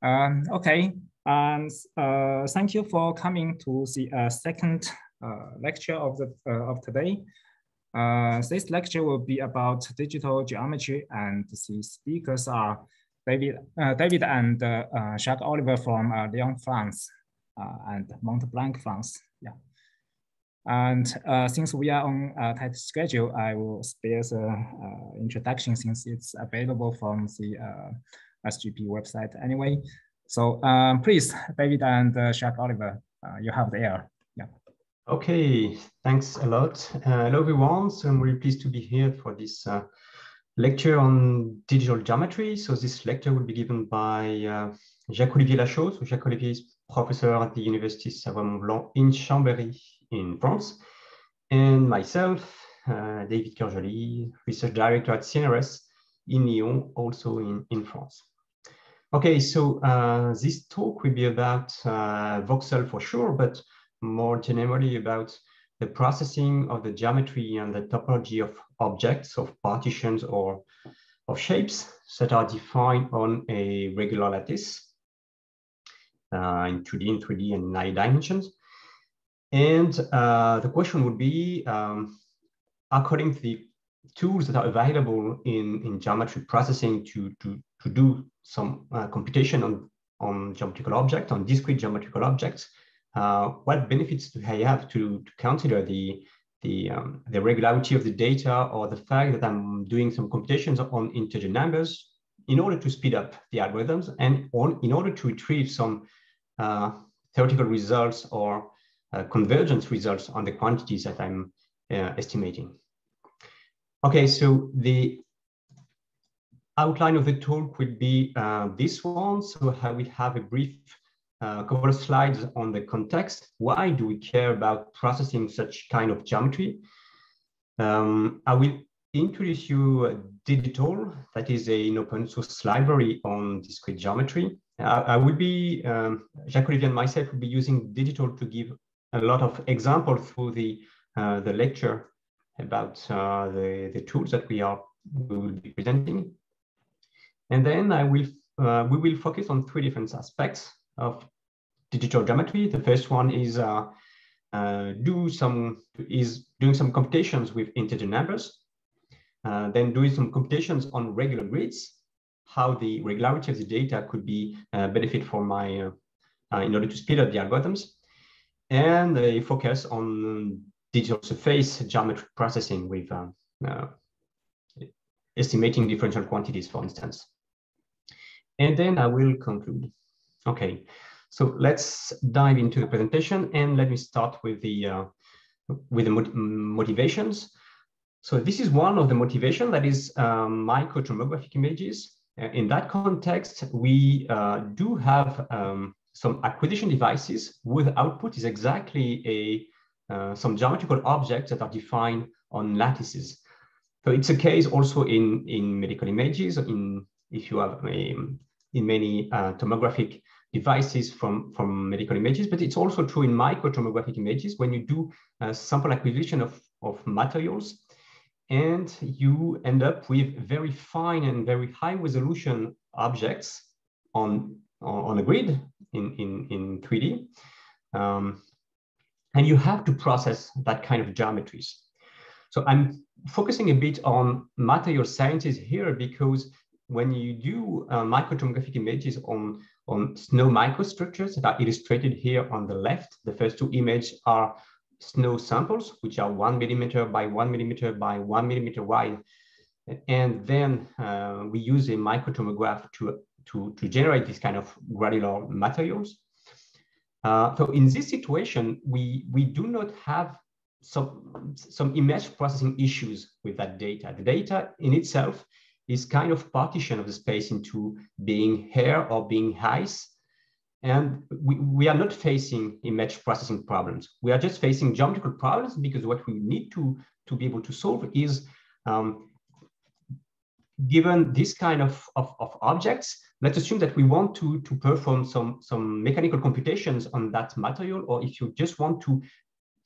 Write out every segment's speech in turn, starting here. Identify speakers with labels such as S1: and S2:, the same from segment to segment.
S1: Okay, and thank you for coming to the second lecture of today. This lecture will be about digital geometry, and the speakers are David and Jacques-Olivier from Lyon, France, and Mont-Blanc, France. Yeah. And since we are on a tight schedule, I will spare the introduction since it's available from the SGP website anyway. So please, David and Jacques-Olivier, you have the air. Yeah.
S2: Okay, thanks a lot. Hello everyone. So I'm really pleased to be here for this lecture on digital geometry. So this lecture will be given by Jacques-Olivier Lachaud. So Jacques-Olivier is professor at the University Savoie-Mont-Blanc in Chambéry in France. And myself, David Coeurjolly, research director at CNRS in Lyon, also in France. Okay, so this talk will be about voxel for sure, but more generally about the processing of the geometry and the topology of objects, of partitions, or of shapes that are defined on a regular lattice in 2D, in 3D, and 9 dimensions. And the question would be, according to the tools that are available in geometry processing to do some computation on geometrical objects, on discrete geometrical objects, what benefits do I have to consider the regularity of the data, or the fact that I'm doing some computations on integer numbers in order to speed up the algorithms and in order to retrieve some theoretical results or convergence results on the quantities that I'm estimating. Okay, so the outline of the talk will be this one. So I will have a brief couple of slides on the context. Why do we care about processing such kind of geometry? I will introduce you DGtal, that is an open source library on discrete geometry. I will be, Jacques-Olivier and myself will be using DGtal to give a lot of examples through the lecture about the tools that we will be presenting. And then we will focus on 3 different aspects of digital geometry. The first one is doing some computations with integer numbers, then doing some computations on regular grids, how the regularity of the data could be benefit for my in order to speed up the algorithms, and a focus on digital surface geometry processing with estimating differential quantities, for instance. And then I will conclude. Okay, so let's dive into the presentation, and let me start with the motivations. So this is one of the motivations, that is microtomographic images. In that context, we do have some acquisition devices whose output is exactly some geometrical objects that are defined on lattices. So it's a case also in medical images, if you have in many tomographic devices from medical images, but it's also true in microtomographic images when you do sample acquisition of materials, and you end up with very fine and very high resolution objects on a grid in 3D. And you have to process that kind of geometries. So I'm focusing a bit on material sciences here, because when you do microtomographic images on snow microstructures that are illustrated here on the left, the first 2 images are snow samples, which are 1 millimeter by 1 millimeter by 1 millimeter wide. And then we use a microtomograph to generate this kind of granular materials. So in this situation, we do not have some image processing issues with that data. The data in itself is kind of partition of the space into being air or being ice. And we are not facing image processing problems. We are just facing geometrical problems, because what we need to be able to solve is, given this kind of objects, let's assume that we want to perform some mechanical computations on that material, or if you just want to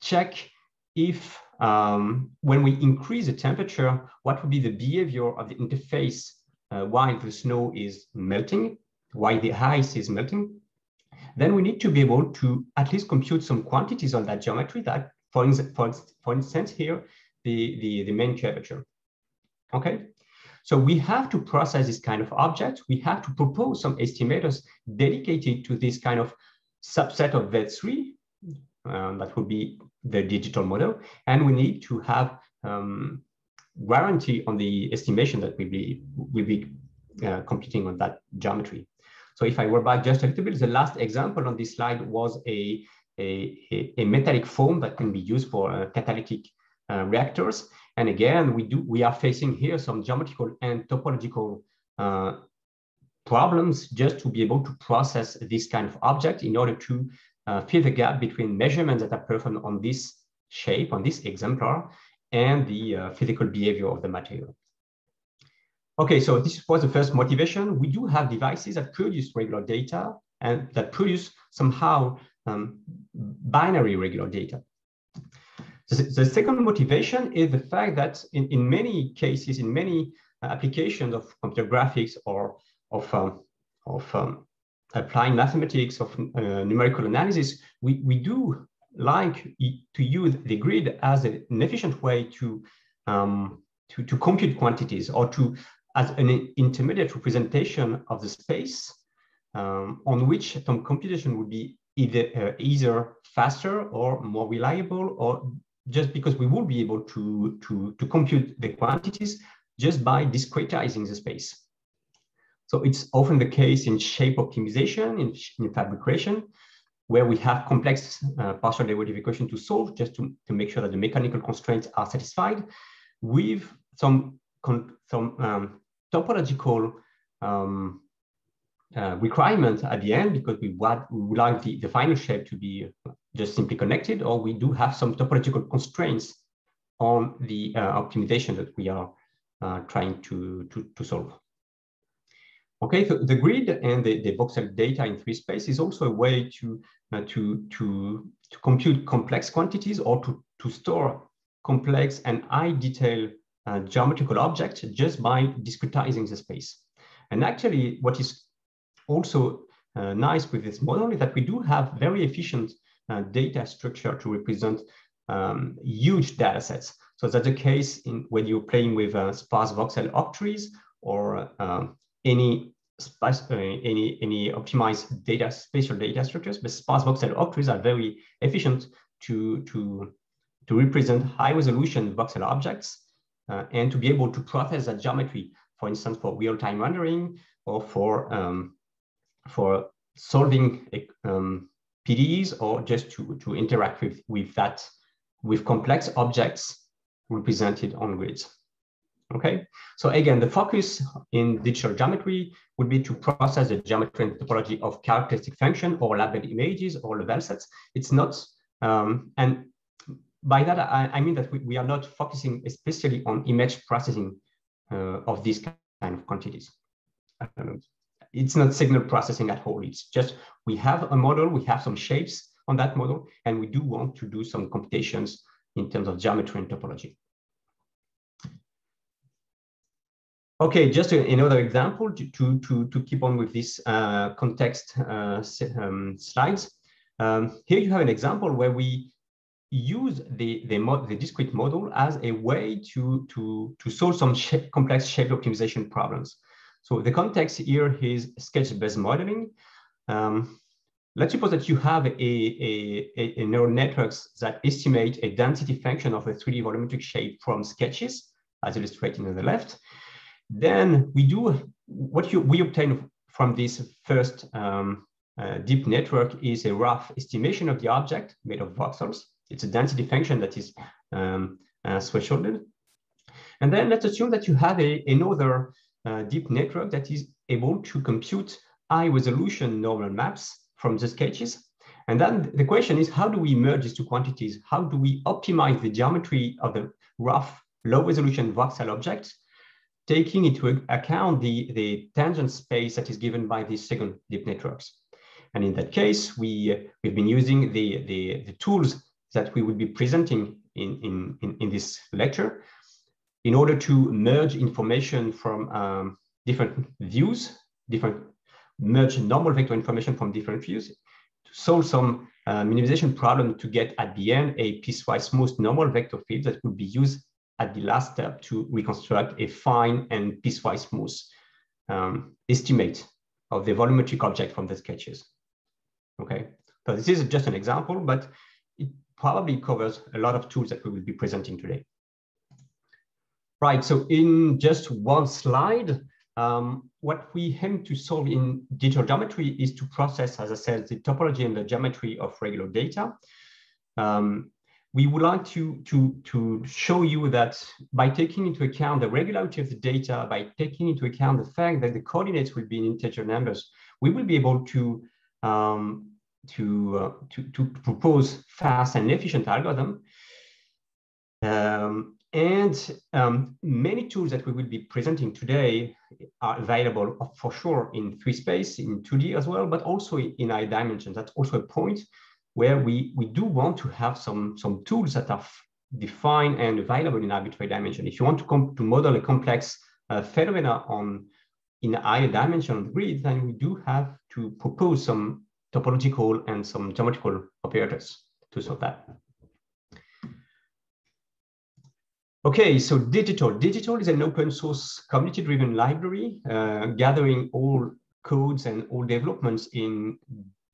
S2: check if when we increase the temperature, what would be the behavior of the interface while the snow is melting. why the ice is melting, then we need to be able to at least compute some quantities on that geometry that, for instance here, the main curvature. Okay, so we have to process this kind of object. We have to propose some estimators dedicated to this kind of subset of V3. That would be the digital model. And we need to have guarantee on the estimation that we'll be computing on that geometry. So if I were back just a little bit, the last example on this slide was a metallic foam that can be used for catalytic reactors. And again, we are facing here some geometrical and topological problems just to be able to process this kind of object in order to fill the gap between measurements that are performed on this shape, on this exemplar, and the physical behavior of the material. Okay, so this was the first motivation. We do have devices that produce regular data and that produce somehow binary regular data. The second motivation is the fact that in many cases, in many applications of computer graphics or of applying mathematics, of numerical analysis, we do like to use the grid as an efficient way to compute quantities, or as an intermediate representation of the space on which some computation would be either faster or more reliable, or just because we will be able to compute the quantities just by discretizing the space. So it's often the case in shape optimization, in fabrication, where we have complex partial derivative equation to solve just to make sure that the mechanical constraints are satisfied, with some topological requirements at the end, because we would like the final shape to be just simply connected, or we do have some topological constraints on the optimization that we are trying to solve. Okay, so the grid and the voxel data in free space is also a way to compute complex quantities, or to store complex and high detail geometrical objects just by discretizing the space. And actually, what is also nice with this model is that we do have very efficient data structure to represent huge data sets. So that's the case when you're playing with sparse voxel octrees, or any optimized spatial data structures. But sparse voxel octrees are very efficient to represent high resolution voxel objects and to be able to process that geometry, for instance, for real-time rendering, or for solving PDEs, or just to interact with complex objects represented on grids. Okay, so again, the focus in digital geometry would be to process the geometry and topology of characteristic function or labeled images or level sets. It's not, and by that I mean that we are not focusing especially on image processing of these kind of quantities. It's not signal processing at all. It's just we have a model, we have some shapes on that model, and we do want to do some computations in terms of geometry and topology. Okay, just another example to keep on with this context slides. Here you have an example where we use the discrete model as a way to solve some complex shape optimization problems. So the context here is sketch-based modeling. Let's suppose that you have a neural networks that estimate a density function of a 3D volumetric shape from sketches, as illustrated on the left. Then we obtain from this first deep network is a rough estimation of the object made of voxels. It's a density function that is thresholded. And then let's assume that you have another deep network that is able to compute high resolution normal maps from the sketches. And then the question is, how do we merge these two quantities? How do we optimize the geometry of the rough low resolution voxel objects, taking into account the tangent space that is given by these second deep networks? And in that case, we've been using the tools that we would be presenting in this lecture in order to merge information from different views, different merge normal vector information from different views to solve some minimization problem to get at the end a piecewise smooth normal vector field that could be used at the last step to reconstruct a fine and piecewise smooth estimate of the volumetric object from the sketches. Okay, so this is just an example, but it probably covers a lot of tools that we will be presenting today. Right, so in just one slide, what we aim to solve in digital geometry is to process, as I said, the topology and the geometry of regular data. We would like to show you that by taking into account the regularity of the data, by taking into account the fact that the coordinates will be in integer numbers, we will be able to propose fast and efficient algorithm. Many tools that we will be presenting today are available for sure in 3 space, in 2D as well, but also in high dimensions. That's also a point where we do want to have some tools that are defined and available in arbitrary dimension. If you want to model a complex phenomena in a higher dimension on the grid, then we do have to propose some topological and some geometrical operators to solve that. Okay, so DGtal is an open source community-driven library gathering all codes and all developments in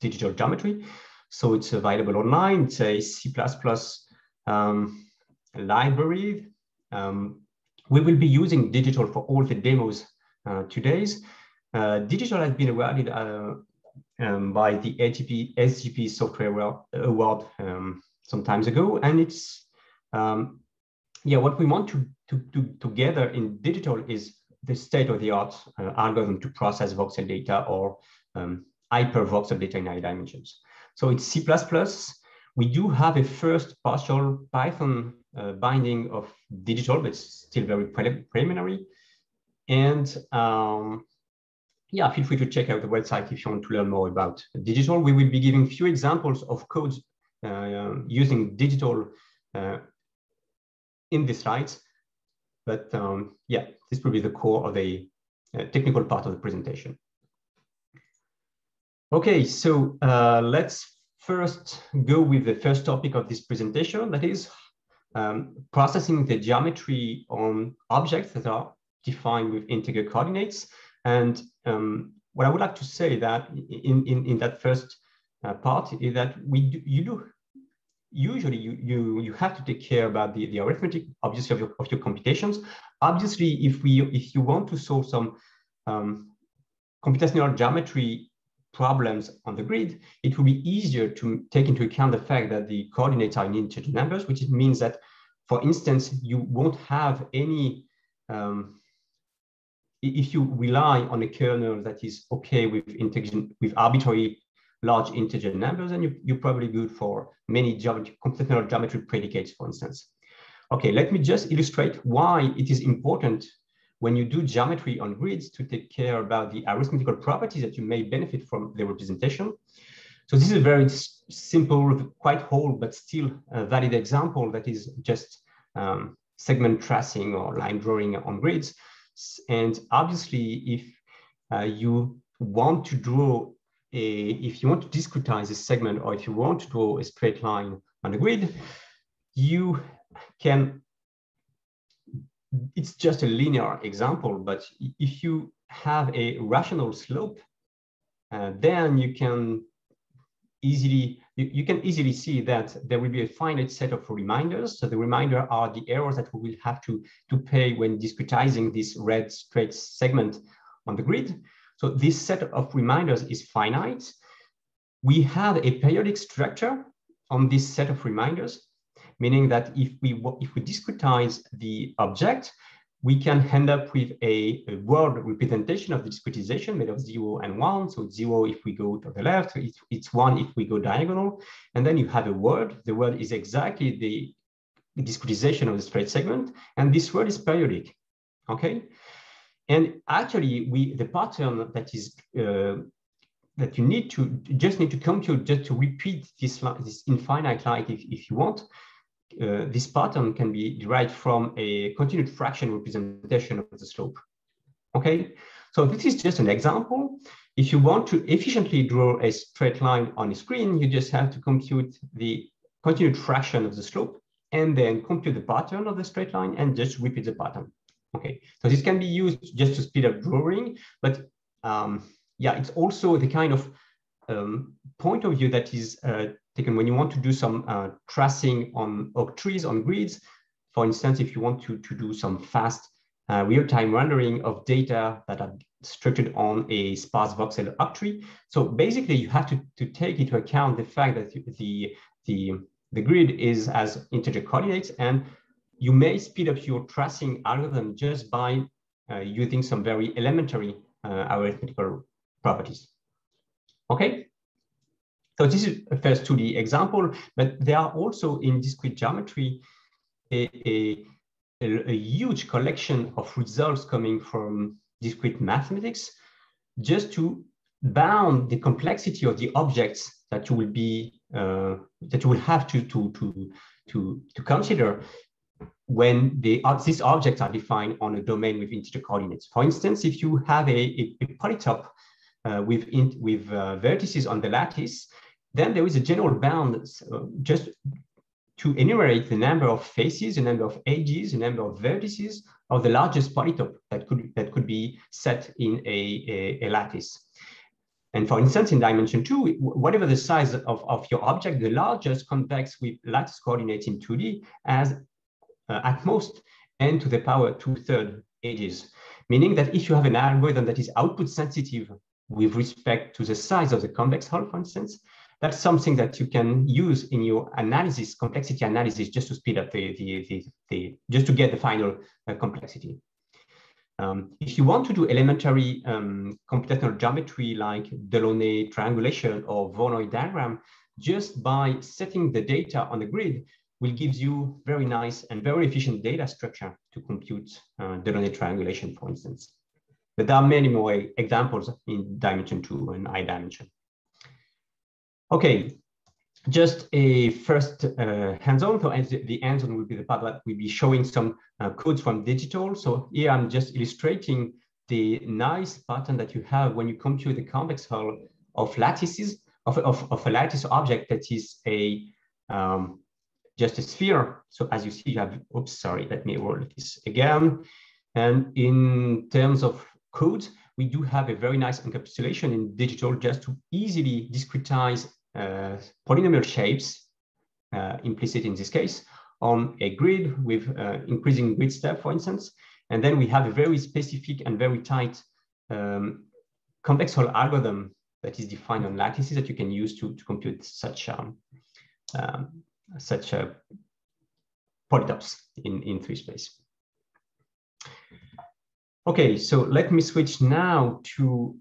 S2: digital geometry. So it's available online. It's a C++ library. We will be using DGtal for all the demos today. DGtal has been awarded by the SGP Software Award some time ago, and it's what we want to gather in DGtal is the state-of-the-art algorithm to process voxel data or hypervoxel data in high dimensions. So it's C++. We do have a first partial Python binding of DGtal, but it's still very preliminary. And feel free to check out the website if you want to learn more about DGtal. We will be giving few examples of codes using DGtal in the slides, but this will be the core of the technical part of the presentation. Okay, so let's first go with the first topic of this presentation, that is processing the geometry on objects that are defined with integer coordinates. And what I would like to say that in that first part is that usually you have to take care about the arithmetic, obviously, of your computations. Obviously, if you want to solve some computational geometry problems on the grid, it will be easier to take into account the fact that the coordinates are in integer numbers, which means that, for instance, you won't have any, if you rely on a kernel that is okay with arbitrary large integer numbers, and you're probably good for many computational geometry predicates, for instance. Okay, let me just illustrate why it is important when you do geometry on grids to take care about the arithmetical properties that you may benefit from the representation. So this is a very simple, quite whole, but still a valid example that is just segment tracing or line drawing on grids. And obviously, if you want to draw if you want to discretize a segment, or if you want to draw a straight line on a grid, you can, it's just a linear example, but if you have a rational slope, then you can easily see that there will be a finite set of reminders. So the remainder are the errors that we will have to pay when discretizing this red straight segment on the grid. So this set of reminders is finite. We have a periodic structure on this set of reminders, meaning that if we discretize the object, we can end up with a word representation of the discretization made of 0 and 1. So 0 if we go to the left, it's 1 if we go diagonal. And then you have a word. The word is exactly the discretization of the straight segment. And this word is periodic, okay? And actually, the pattern that is that you just need to compute just to repeat this infinite line if you want. This pattern can be derived from a continued fraction representation of the slope. Okay, so this is just an example. If you want to efficiently draw a straight line on a screen, you just have to compute the continued fraction of the slope and then compute the pattern of the straight line and just repeat the pattern. Okay, so this can be used just to speed up drawing, but yeah, it's also the kind of point of view that is taken when you want to do some tracing on oak trees, on grids. For instance, if you want to do some fast real-time rendering of data that are structured on a sparse voxel oak tree. So basically, you have to take into account the fact that the grid is as integer coordinates, and you may speed up your tracing algorithm just by using some very elementary arithmetical properties. Okay, so this is a first 2D example, but there are also in discrete geometry a huge collection of results coming from discrete mathematics, just to bound the complexity of the objects that you will be that you will have to consider when these objects are defined on a domain with integer coordinates. For instance, if you have a polytope with vertices on the lattice, then there is a general bound just to enumerate the number of faces, the number of edges, the number of vertices of the largest polytope that could be set in a lattice. And for instance, in dimension 2, whatever the size of your object, the largest convex with lattice coordinates in 2D has at most n to the power 2/3 edges, meaning that if you have an algorithm that is output sensitive with respect to the size of the convex hull, for instance, that's something that you can use in your analysis, complexity analysis, just to speed up just to get the final complexity. If you want to do elementary computational geometry like Delaunay triangulation or Voronoi diagram, just by setting the data on the grid will give you very nice and very efficient data structure to compute Delaunay triangulation, for instance. But there are many more examples in dimension 2 and I dimension. Okay, just a first hands-on. So the hands-on will be the part that will be showing some codes from DGtal. So here I'm just illustrating the nice pattern that you have when you compute the convex hull of lattices, of a lattice object that is just a sphere. So as you see, you have, oops, sorry, let me roll this again. And in terms of code, we do have a very nice encapsulation in DGtal just to easily discretize polynomial shapes, implicit in this case, on a grid with increasing grid step, for instance. And then we have a very specific and very tight convex hull algorithm that is defined on lattices that you can use to compute such polytopes in 3 space. Okay, so let me switch now to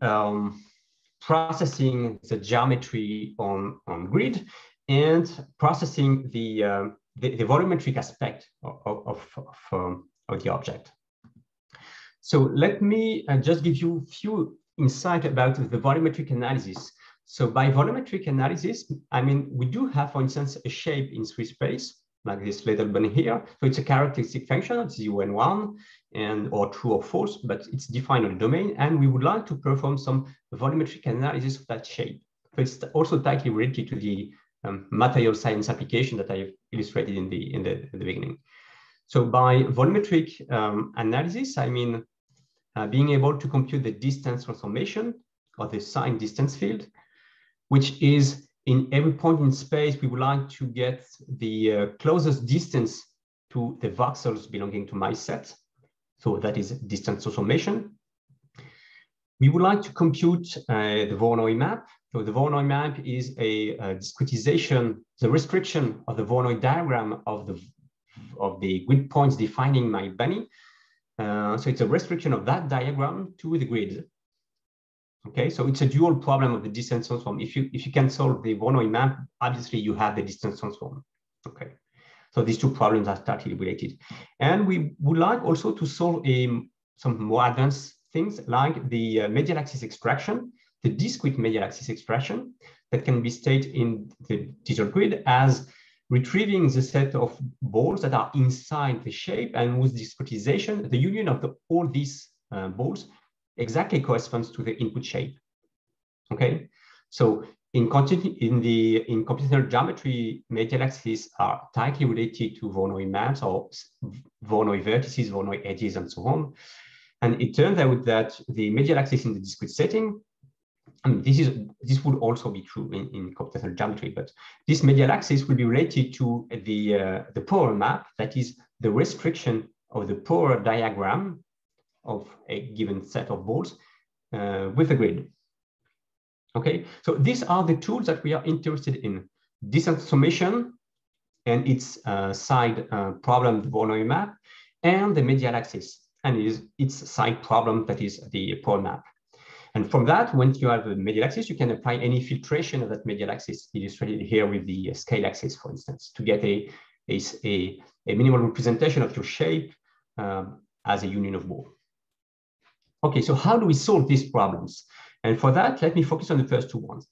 S2: processing the geometry on grid and processing the volumetric aspect of the object. So let me just give you a few insights about the volumetric analysis. So by volumetric analysis, I mean, we do have, for instance, a shape in 3 space, like this little bunny here. So it's a characteristic function, it's 0 and 1, or true or false, but it's defined on a domain. And we would like to perform some volumetric analysis of that shape. So it's also tightly related to the material science application that I've illustrated in the beginning. So by volumetric analysis, I mean being able to compute the distance transformation of the sign distance field, which is in every point in space, we would like to get the closest distance to the voxels belonging to my set. So that is distance transformation. We would like to compute the Voronoi map. So the Voronoi map is a discretization, the restriction of the Voronoi diagram of the grid points defining my bunny. So it's a restriction of that diagram to the grid. Okay, so it's a dual problem of the distance transform. If you can solve the Voronoi map, obviously you have the distance transform. Okay, so these 2 problems are tightly related. And we would like also to solve some more advanced things like the medial axis extraction, the discrete medial axis extraction that can be stated in the digital grid as retrieving the set of balls that are inside the shape, and with discretization, the union of all these balls exactly corresponds to the input shape. Okay, so in computational geometry, medial axes are tightly related to Voronoi maps or Voronoi vertices, Voronoi edges, and so on. And it turns out that the medial axis in the discrete setting, I mean, this would also be true in computational geometry, but this medial axis will be related to the power map, that is the restriction of the power diagram of a given set of balls with a grid. Okay, so these are the tools that we are interested in: distance summation and its side problem, the Voronoi map, and the medial axis and its side problem, that is the power map. And from that, once you have a medial axis, you can apply any filtration of that medial axis, illustrated here with the scale axis, for instance, to get a minimal representation of your shape as a union of balls. Okay, so how do we solve these problems? And for that, let me focus on the first two ones.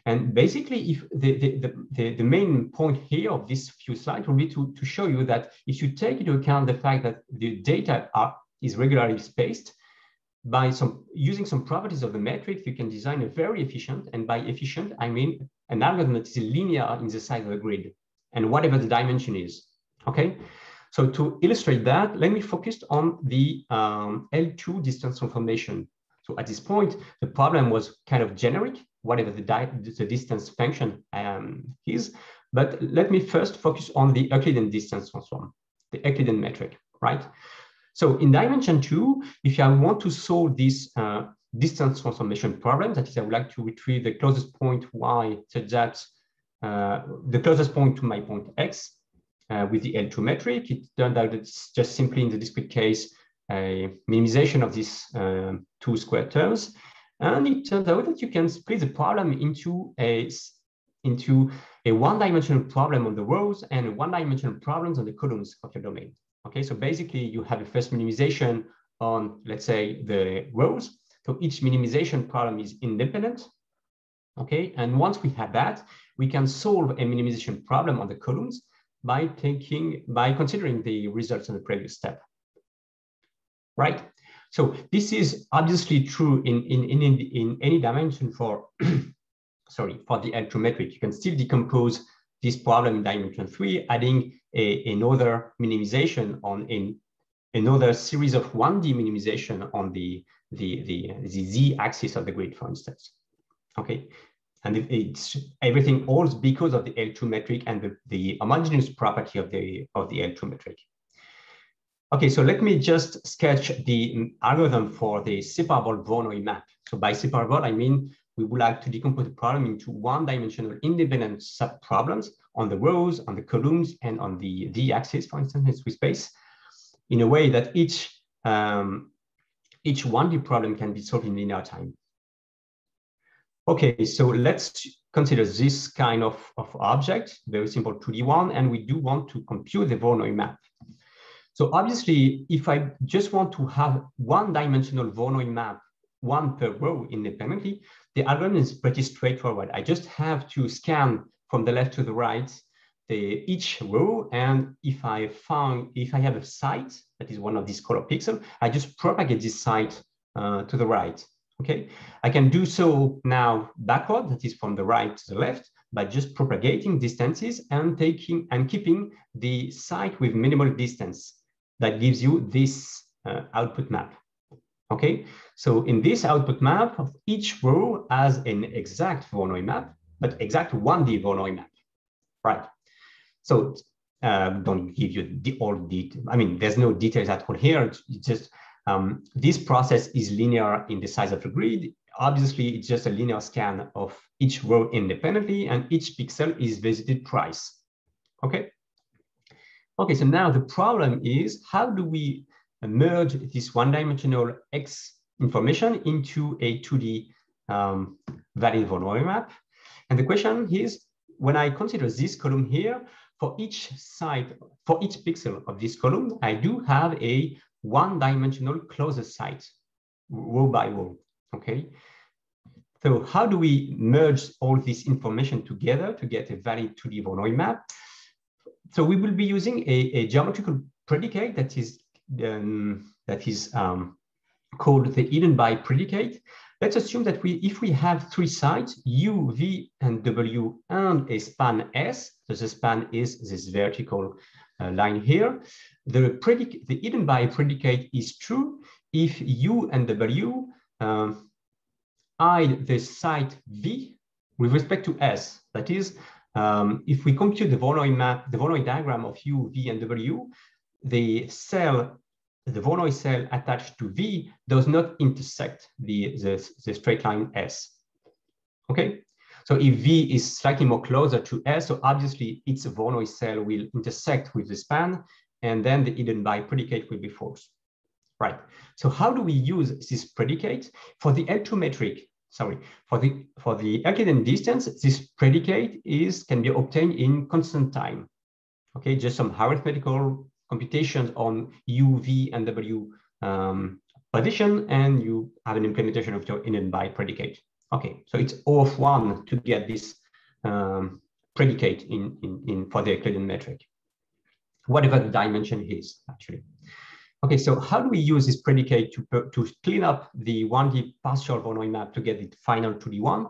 S2: And basically, if the main point here of this few slides will be to show you that if you take into account the fact that the data is regularly spaced, by using some properties of the metric, you can design a very efficient, and by efficient, I mean an algorithm that is linear in the size of the grid, and whatever the dimension is, okay? So to illustrate that, let me focus on the L2 distance transformation. So at this point, the problem was kind of generic, whatever the distance function is, but let me first focus on the Euclidean distance transform, the Euclidean metric, right? So in dimension 2, if I want to solve this distance transformation problem, that is, I would like to retrieve the closest point y such that the closest point to my point x with the L2 metric, it turned out it's just simply in the discrete case a minimization of these two square terms. And it turns out that you can split the problem into a one-dimensional problem on the rows and a one-dimensional problems on the columns of your domain. Okay, so basically you have a first minimization on, let's say, the rows. So each minimization problem is independent. Okay, and once we have that, we can solve a minimization problem on the columns by considering the results in the previous step. Right? So this is obviously true in any dimension for sorry, for the L2 metric. You can still decompose this problem in dimension 3, adding another minimization on another series of 1D minimization on the z-axis of the grid, for instance. Okay, and it's everything all because of the L2 metric and the homogeneous property of the L2 metric. Okay, so let me just sketch the algorithm for the separable Voronoi map. So by separable, I mean we would like to decompose the problem into one-dimensional independent sub-problems on the rows, on the columns, and on the d-axis, for instance, with space, in a way that each 1D problem can be solved in linear time. Okay, so let's consider this kind of object, very simple 2D one, and we do want to compute the Voronoi map. So obviously, if I just want to have one-dimensional Voronoi map, one per row independently, the algorithm is pretty straightforward. I just have to scan from the left to the right each row, and if I have a site that is one of these color pixels, I just propagate this site to the right. Okay, I can do so now backward, that is from the right to the left, by just propagating distances and keeping the site with minimal distance. That gives you this output map. Okay, so in this output map, each row has an exact Voronoi map, but exact 1D Voronoi map, right? So don't give you all details. I mean, there's no details at all here. It's just this process is linear in the size of the grid. Obviously, it's just a linear scan of each row independently, and each pixel is visited twice. Okay. Okay, so now the problem is, how do we merge this one-dimensional X information into a 2D valid Voronoi map? And the question is, when I consider this column here, for each site, for each pixel of this column, I do have a one-dimensional closest site, row by row, okay? So how do we merge all this information together to get a valid 2D Voronoi map? So we will be using a geometrical predicate that is called the hidden by predicate. let's assume that if we have three sides, U, V, and W, and a span S, so the span is this vertical line here, the hidden by predicate is true if U and W hide the side V with respect to S. That is, if we compute the Voronoi map, the Voronoi diagram of U, V, and W, the Voronoi cell attached to V does not intersect the straight line S. Okay, so if V is slightly more closer to S, so obviously its Voronoi cell will intersect with the span, and then the hidden by predicate will be false. Right. So how do we use this predicate for the L2 metric? Sorry, for the Euclidean distance, this predicate can be obtained in constant time. Okay, just some arithmetical computations on U, V, and W position, and you have an implementation of your hidden by predicate. Okay, so it's O of 1 to get this predicate for the Euclidean metric, whatever the dimension is actually. Okay, so how do we use this predicate to clean up the 1D partial Voronoi map to get the final 2D one?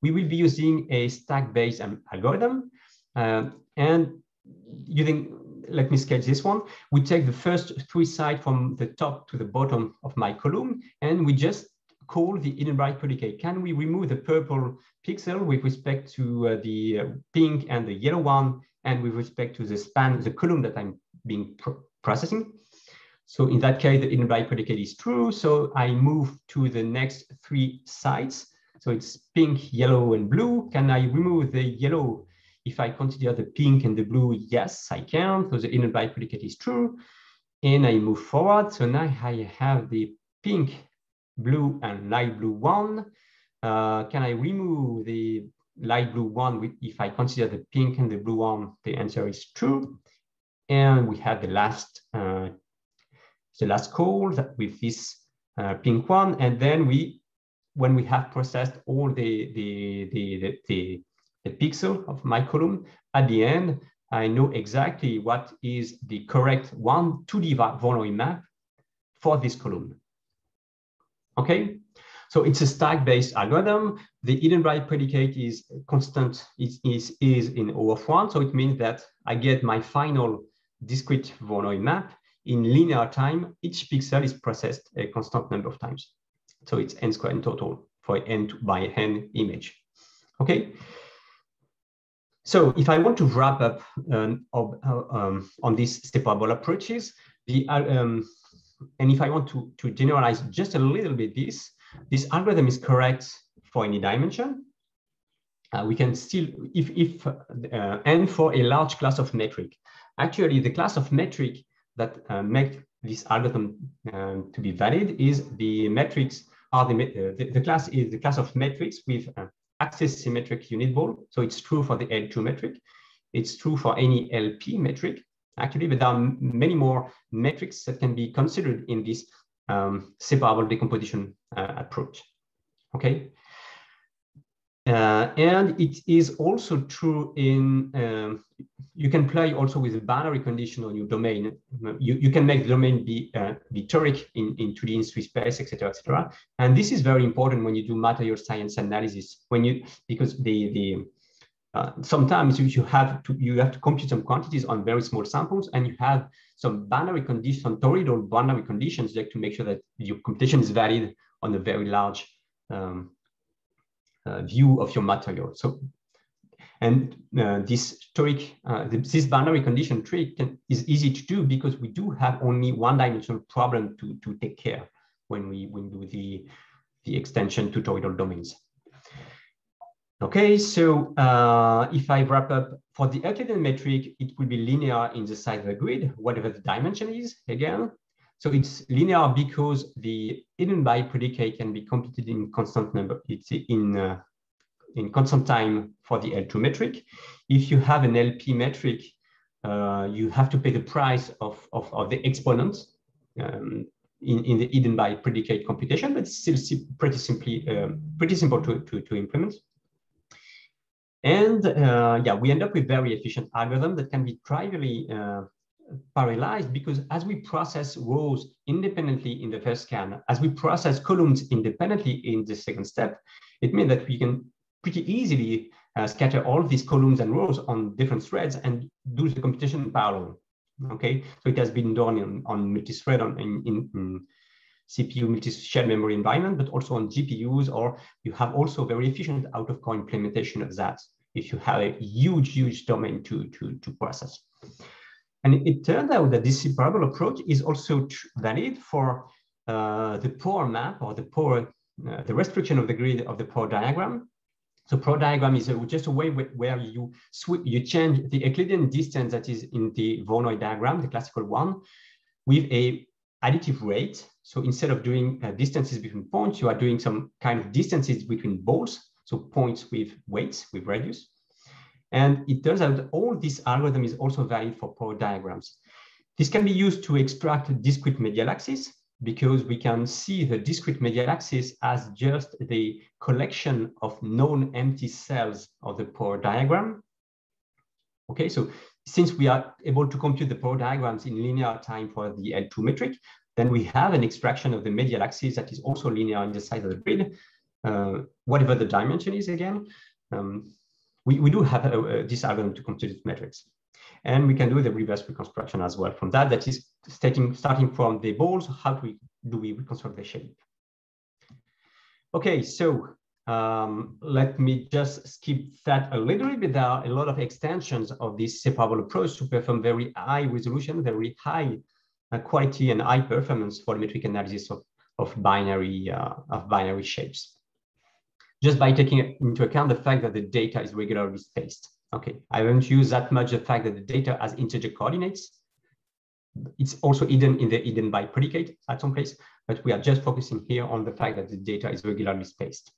S2: We will be using a stack-based algorithm, and using, let me sketch this one. We take the first three sides from the top to the bottom of my column, and we just call the hidden by predicate. Can we remove the purple pixel with respect to the pink and the yellow one, and with respect to the span, the column that I'm being processing? So in that case, the hidden by predicate is true. So I move to the next three sides. So it's pink, yellow, and blue. Can I remove the yellow? If I consider the pink and the blue, yes, I can. So the hidden by predicate is true. And I move forward. So now I have the pink, blue, and light blue one. Can I remove the light blue one if I consider the pink and the blue one? The answer is true. And we have the last call with this pink one. And then when we have processed all the pixel of my column, at the end, I know exactly what is the correct 2D Voronoi map for this column. Okay, so it's a stack-based algorithm. The hidden by predicate is constant, is in O of 1. So it means that I get my final discrete Voronoi map in linear time. Each pixel is processed a constant number of times. So it's n squared in total for n by n image. Okay. So if I want to wrap up on these separable approaches, and if I want to generalize just a little bit this algorithm is correct for any dimension. We can still, and for a large class of metric. Actually, the class of metric that make this algorithm to be valid is the metrics are the class is the class of metrics with axis symmetric unit ball. So it's true for the L2 metric. It's true for any LP metric, actually, but there are many more metrics that can be considered in this separable decomposition approach. Okay. And it is also true in, you can play also with a binary condition on your domain. You can make the domain be toric in 2D in 3 space, etc., etc. And this is very important when you do material science analysis. Because sometimes you have to compute some quantities on very small samples, and you have some binary conditions, some toroidal binary conditions, like to make sure that your computation is valid on a very large view of your material. So, and this binary condition trick is easy to do because we do have only one-dimensional problem to take care when we do the extension to toroidal domains. Okay, so if I wrap up for the Euclidean metric, it will be linear in the size of the grid, whatever the dimension is again. So it's linear because the hidden by predicate can be computed in constant number. It's in constant time for the L2 metric. If you have an LP metric, you have to pay the price of the exponent in the hidden by predicate computation, but still pretty simple to implement. And yeah, we end up with very efficient algorithm that can be trivially parallelized because as we process rows independently in the first scan, as we process columns independently in the second step, it means that we can pretty easily scatter all these columns and rows on different threads and do the computation in parallel. Okay, so it has been done on multi-thread in CPU multi-shared memory environment, but also on GPUs, or you have also very efficient out-of-core implementation of that if you have a huge domain to process. And it turned out that this separable approach is also valid for the power map or the restriction of the grid of the power diagram. So power diagram is just a way where you change the Euclidean distance that is in the Voronoi diagram, the classical one, with a additive rate. So instead of doing distances between points, you are doing some kind of distances between balls, so points with weights, with radius. And it turns out that all this algorithm is also valid for power diagrams. This can be used to extract discrete medial axis, because we can see the discrete medial axis as just the collection of known empty cells of the power diagram. Okay, so since we are able to compute the power diagrams in linear time for the L2 metric, then we have an extraction of the medial axis that is also linear on the side of the grid, whatever the dimension is again. We do have this algorithm to compute its metrics. And we can do the reverse reconstruction as well from that. That is starting from the balls, how do we reconstruct the shape? Okay, so let me just skip that a little bit. There are a lot of extensions of this separable approach to perform very high resolution, very high quality and high performance volumetric analysis of binary shapes, just by taking into account the fact that the data is regularly spaced. Okay, I won't use that much the fact that the data has integer coordinates. It's also hidden by predicate at some place, but we are just focusing here on the fact that the data is regularly spaced.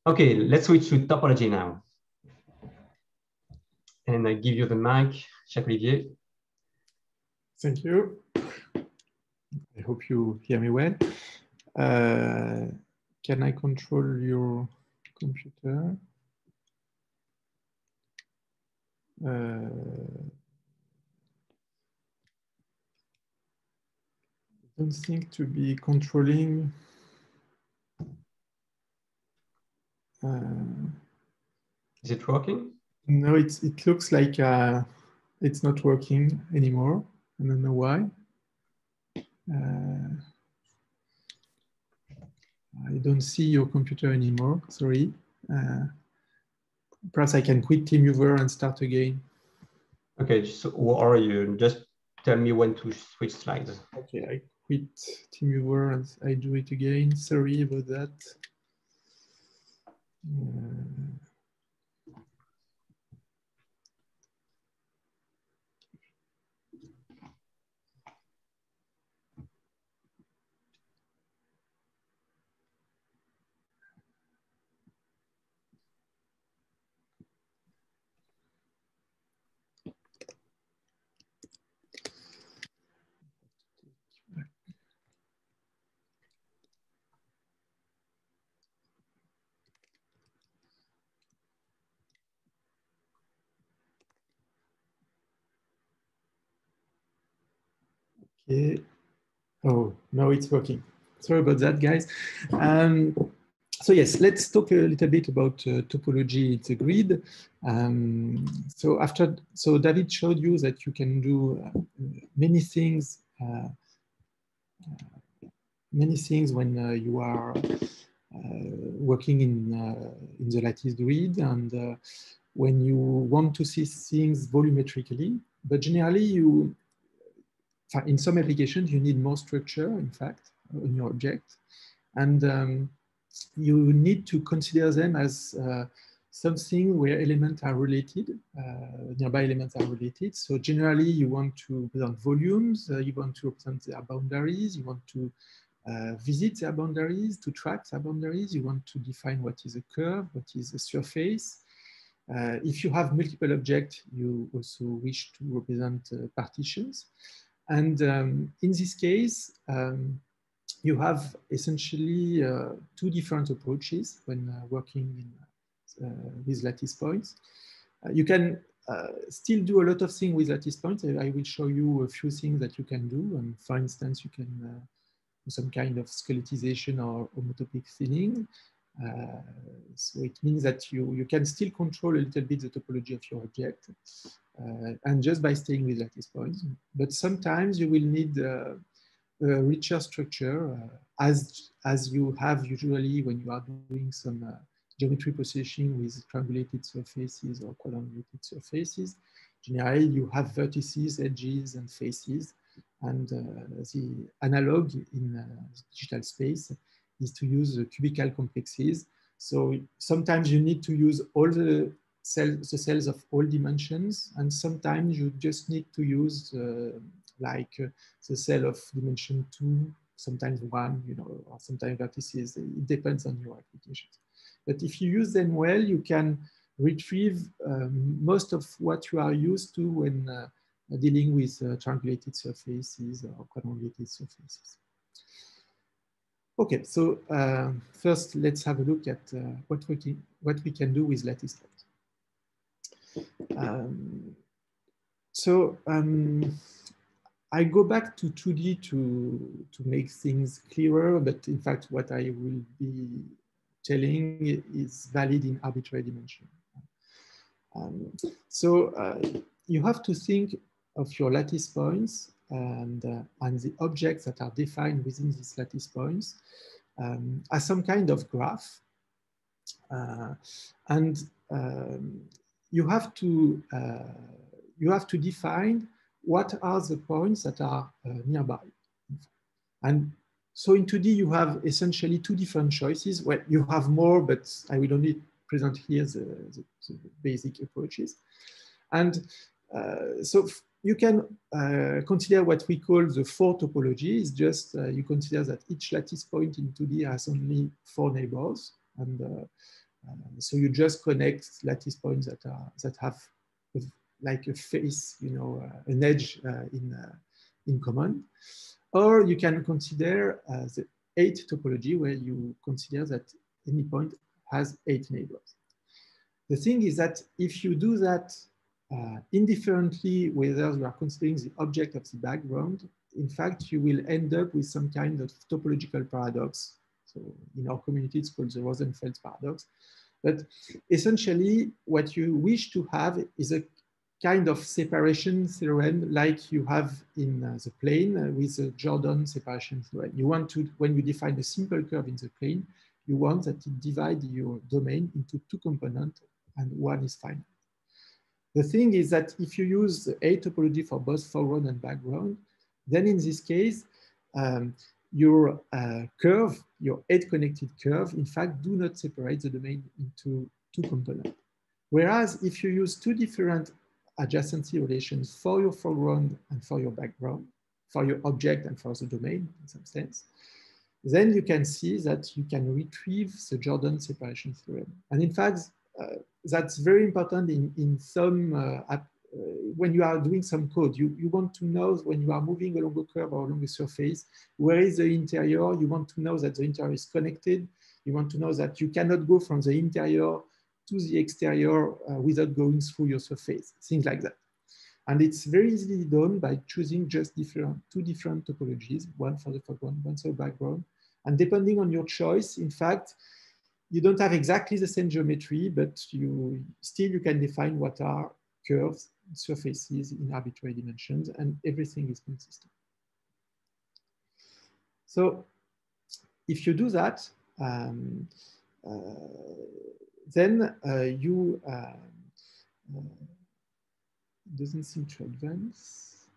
S2: Okay, let's switch to topology now. And I give you the mic, Jacques-Olivier.
S3: Thank you. I hope you hear me well. Can I control your computer? Don't think to be controlling.
S2: Is it working?
S3: No, it looks like it's not working anymore. I don't know why. I don't see your computer anymore. Sorry. Perhaps I can quit TeamViewer and start again.
S2: Okay, so, or you just tell me when to switch slides.
S3: Okay, I quit TeamViewer and I do it again. Sorry about that. Okay. Oh, now it's working. Sorry about that, guys. So yes, let's talk a little bit about topology. It's a grid. So David showed you that you can do many things when you are working in the lattice grid, and when you want to see things volumetrically. But generally, in some applications, you need more structure, in fact, in your object. And you need to consider them as something where elements are related, nearby elements are related. So generally, you want to represent volumes, you want to represent their boundaries, you want to visit their boundaries, to track their boundaries, you want to define what is a curve, what is a surface. If you have multiple objects, you also wish to represent partitions. And in this case, you have essentially two different approaches when working with lattice points. You can still do a lot of things with lattice points. I will show you a few things that you can do. And for instance, you can do some kind of skeletalization or homotopic thinning. So it means that you can still control a little bit the topology of your object, and just by staying with lattice points. But sometimes you will need a richer structure, as you have usually when you are doing some geometry processing with triangulated surfaces or quadrangulated surfaces. Generally, you have vertices, edges, and faces. And the analog in digital space is to use cubical complexes. So sometimes you need to use all the cells of all dimensions, and sometimes you just need to use the cell of dimension 2, sometimes 1, you know, or sometimes vertices. It depends on your applications. But if you use them well, you can retrieve most of what you are used to when dealing with triangulated surfaces or quadrangulated surfaces. Okay, so first let's have a look at what we can do with lattice points. I go back to 2D to make things clearer, but in fact, what I will be telling is valid in arbitrary dimension. You have to think of your lattice points and the objects that are defined within these lattice points as some kind of graph. You have to define what are the points that are nearby. And so in 2D, you have essentially two different choices. Well, you have more, but I will only present here the basic approaches. And so you can consider what we call the 4 topology. It's just you consider that each lattice point in 2D has only 4 neighbors. And so you just connect lattice points that have like a face, you know, an edge in common. Or you can consider the 8 topology, where you consider that any point has 8 neighbors. The thing is that if you do that indifferently, whether you are considering the object of the background, in fact, you will end up with some kind of topological paradox. So in our community, it's called the Rosenfeld paradox. But essentially, what you wish to have is a kind of separation theorem like you have in the plane with the Jordan separation theorem. You want to, when you define a simple curve in the plane, you want that it divides your domain into 2 components and one is finite. The thing is that if you use the A topology for both foreground and background, then in this case, your curve, your 8 connected curve, in fact, do not separate the domain into 2 components. Whereas if you use 2 different adjacency relations for your foreground and for your background, for your object and for the domain in some sense, then you can see that you can retrieve the Jordan separation theorem. And in fact, that's very important in some, when you are doing some code. You want to know when you are moving along a curve or along a surface, where is the interior? You want to know that the interior is connected. You want to know that you cannot go from the interior to the exterior without going through your surface, things like that. And it's very easily done by choosing just 2 different topologies, one for the foreground, one for the background. And depending on your choice, in fact, you don't have exactly the same geometry, but you can define what are curves, surfaces in arbitrary dimensions, and everything is consistent. So if you do that, then doesn't seem to advance.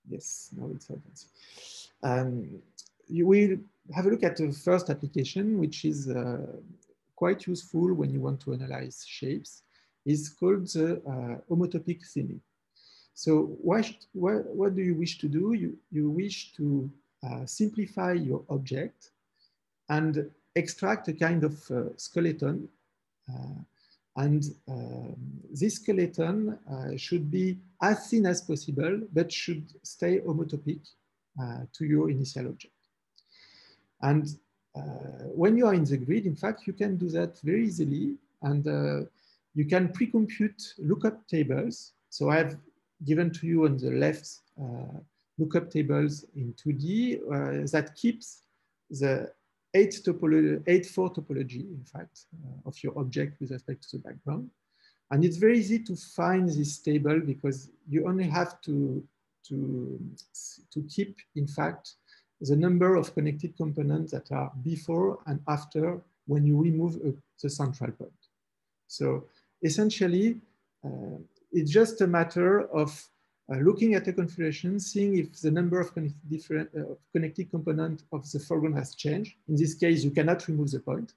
S3: Yes, now it's advancing. You will have a look at the first application, which is quite useful when you want to analyze shapes. It's called the homotopic thinning. So what do you wish to do? You wish to simplify your object and extract a kind of skeleton. This skeleton should be as thin as possible, but should stay homotopic to your initial object. And when you are in the grid, in fact, you can do that very easily. And you can pre-compute lookup tables. So I've given to you on the left lookup tables in 2D that keeps the 8-4 topology, in fact, of your object with respect to the background. And it's very easy to find this table because you only have to keep, in fact, the number of connected components that are before and after when you remove the central point. So essentially, it's just a matter of looking at a configuration, seeing if the number of connected components of the foreground has changed. In this case, you cannot remove the point.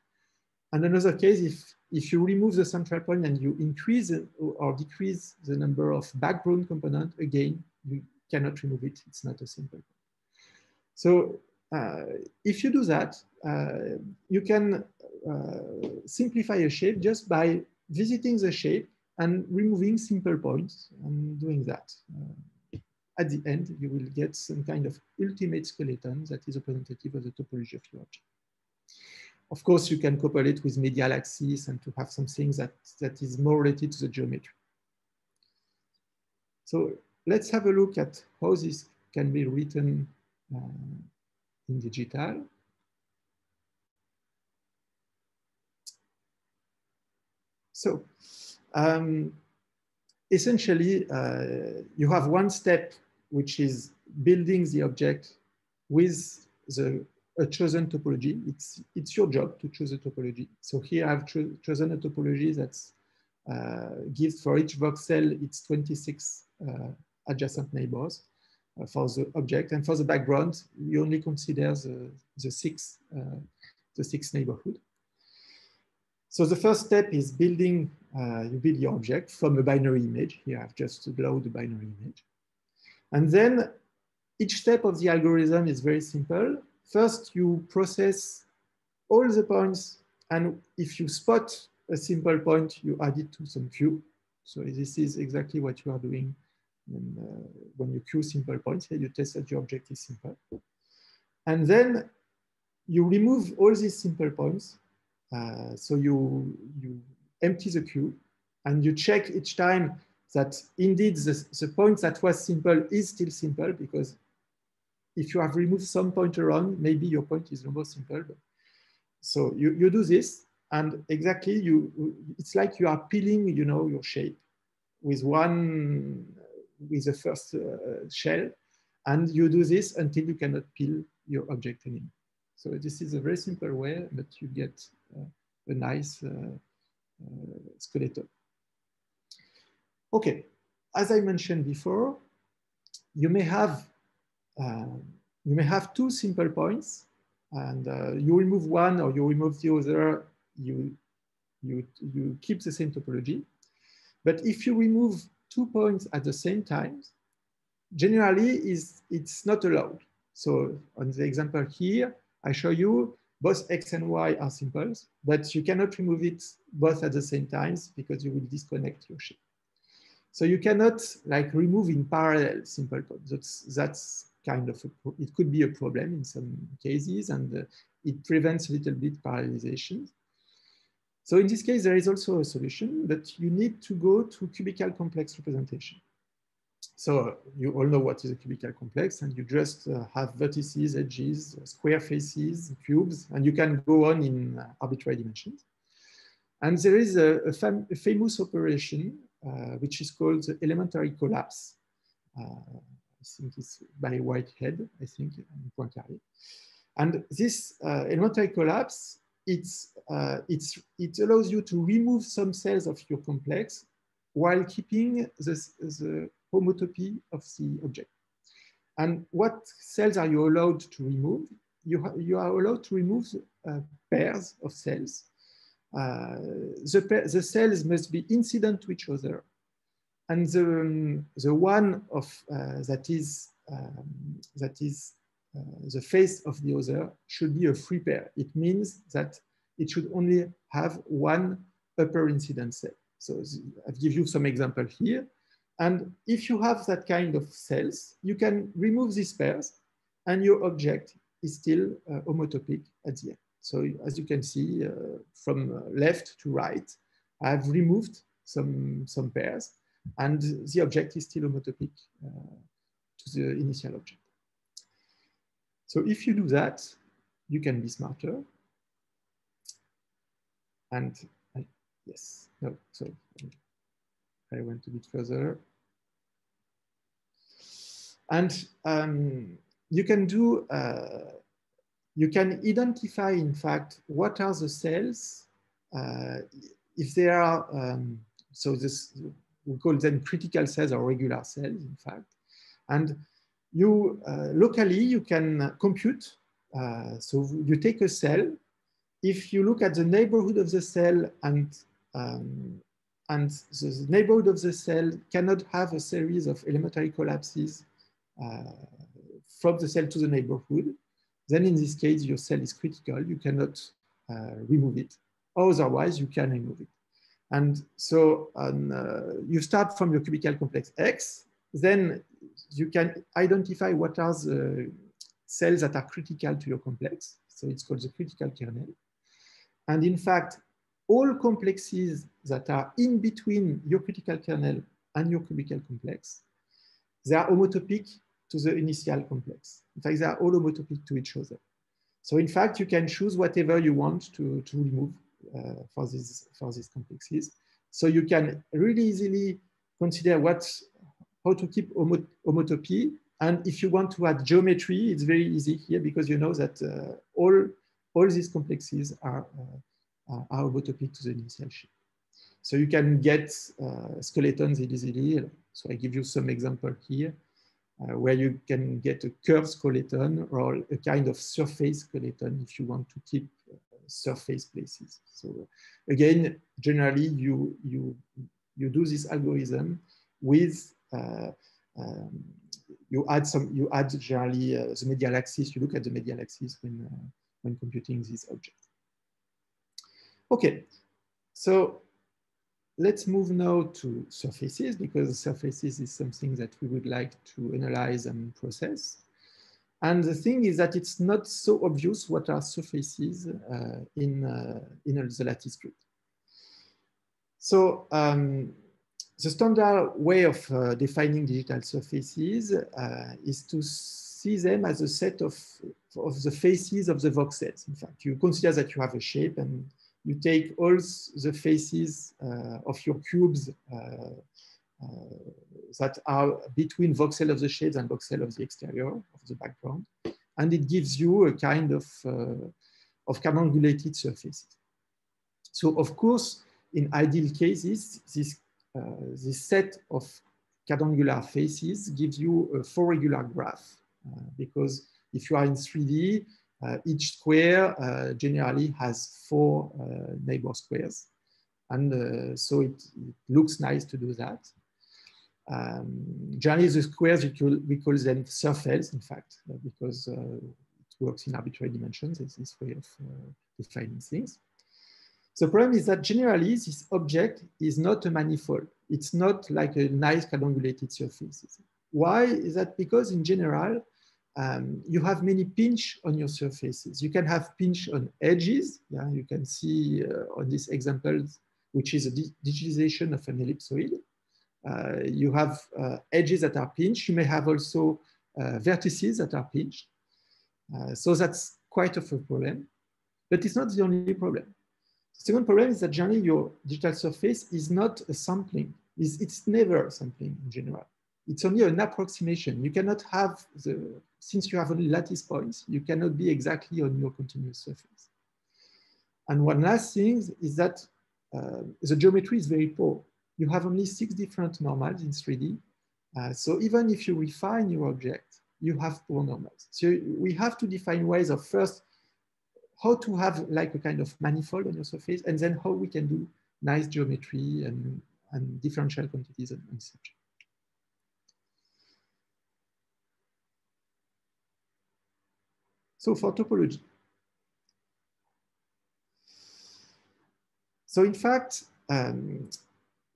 S3: And another case, if you remove the central point and you increase or decrease the number of background components, again, you cannot remove it. It's not a simple point. So if you do that, you can simplify a shape just by visiting the shape and removing simple points and doing that. At the end, you will get some kind of ultimate skeleton that is representative of the topology of your object. Of course, you can couple it with medial axis and to have something that is more related to the geometry. So let's have a look at how this can be written in DGtal. So essentially, you have one step, which is building the object with a chosen topology. It's your job to choose a topology. So here I've chosen a topology that gives for each voxel its 26 adjacent neighbors for the object, and for the background you only consider the six neighborhood. So the first step is building. You build your object from a binary image. Here I've just loaded the binary image, and then each step of the algorithm is very simple. First, you process all the points, and if you spot a simple point, you add it to some queue. So this is exactly what you are doing when you queue simple points. Here you test that your object is simple. And then you remove all these simple points. So you empty the queue, and you check each time that indeed the point that was simple is still simple, because if you have removed some point around, maybe your point is no more simple. So you do this, and exactly it's like you are peeling, your shape with the first shell, and you do this until you cannot peel your object anymore. So this is a very simple way, but you get a nice skeleton. Okay, as I mentioned before, you may have two simple points, and you remove one or you remove the other, you keep the same topology. But if you remove 2 points at the same time, generally it's not allowed. So on the example here, I show you both x and y are simples, but you cannot remove it both at the same times because you will disconnect your shape. So you cannot remove in parallel simple points. That's kind of it could be a problem in some cases, and it prevents a little bit parallelization. So in this case, there is also a solution, but you need to go to cubical complex representation. So you all know what is a cubical complex, and you just have vertices, edges, square faces, cubes, and you can go on in arbitrary dimensions. And there is a famous operation which is called the elementary collapse. I think it's by Whitehead, I think, in Poincaré. And this elementary collapse, it allows you to remove some cells of your complex while keeping the homotopy of the object. And what cells are you allowed to remove? You are allowed to remove pairs of cells. The cells must be incident to each other, and the one of that is the face of the other should be a free pair. It means that it should only have one upper incident cell. So I'll give you some example here. And if you have that kind of cells, you can remove these pairs, and your object is still homotopic at the end. So as you can see, from left to right, I've removed some pairs, and the object is still homotopic to the initial object. So if you do that, you can be smarter. And yes, no, so I went a bit further. And you can do, you can identify, in fact, what are the cells, if they are, so this, we call them critical cells or regular cells, in fact. And you, locally, you can compute. So you take a cell. If you look at the neighborhood of the cell and the neighborhood of the cell cannot have a series of elementary collapses from the cell to the neighborhood, then in this case, your cell is critical. You cannot remove it. Otherwise, you can remove it. And so you start from your cubical complex X, then you can identify what are the cells that are critical to your complex. So it's called the critical kernel. And in fact, all complexes that are in between your critical kernel and your cubical complex, they are homotopic to the initial complex. In fact, they are all homotopic to each other. So in fact, you can choose whatever you want to remove for these complexes. So you can really easily consider how to keep homotopy. And if you want to add geometry, it's very easy here because you know that all these complexes are homotopic to the initial shape. So you can get skeletons easily. So I give you some example here, where you can get a curved skeleton or a kind of surface skeleton if you want to keep surface places. So again, generally you do this algorithm with you add generally the medial axis. You look at the medial axis when computing this object. Okay, so let's move now to surfaces, because surfaces is something that we would like to analyze and process. And the thing is that it's not so obvious what are surfaces in the lattice grid. So the standard way of defining digital surfaces is to see them as a set of the faces of the voxels. In fact, you consider that you have a shape and you take all the faces of your cubes that are between voxel of the shades and voxel of the exterior of the background. And it gives you a kind of carbangulated surfaces. So of course, in ideal cases, this set of quadrangular faces gives you a four regular graph because if you are in 3D, each square generally has four neighbor squares. And so it looks nice to do that. Generally, the squares, we call them surfaces, in fact, because it works in arbitrary dimensions. It's this way of defining things. The problem is that generally, this object is not a manifold. It's not like a nice quadrangulated surface. Why is that? Because in general, you have many pinch on your surfaces. You can have pinch on edges. Yeah, you can see on this example, which is a digitization of an ellipsoid. You have edges that are pinched. You may have also vertices that are pinched. So that's quite of a problem, but it's not the only problem. The second problem is that generally your digital surface is not a sampling. It's never a sampling in general. It's only an approximation. You cannot have since you have only lattice points, you cannot be exactly on your continuous surface. And one last thing is that the geometry is very poor. You have only 6 different normals in 3D. So even if you refine your object, you have poor normals. So we have to define ways of first how to have like a kind of manifold on your surface, and then how we can do nice geometry and differential quantities and such. So for topology. So in fact,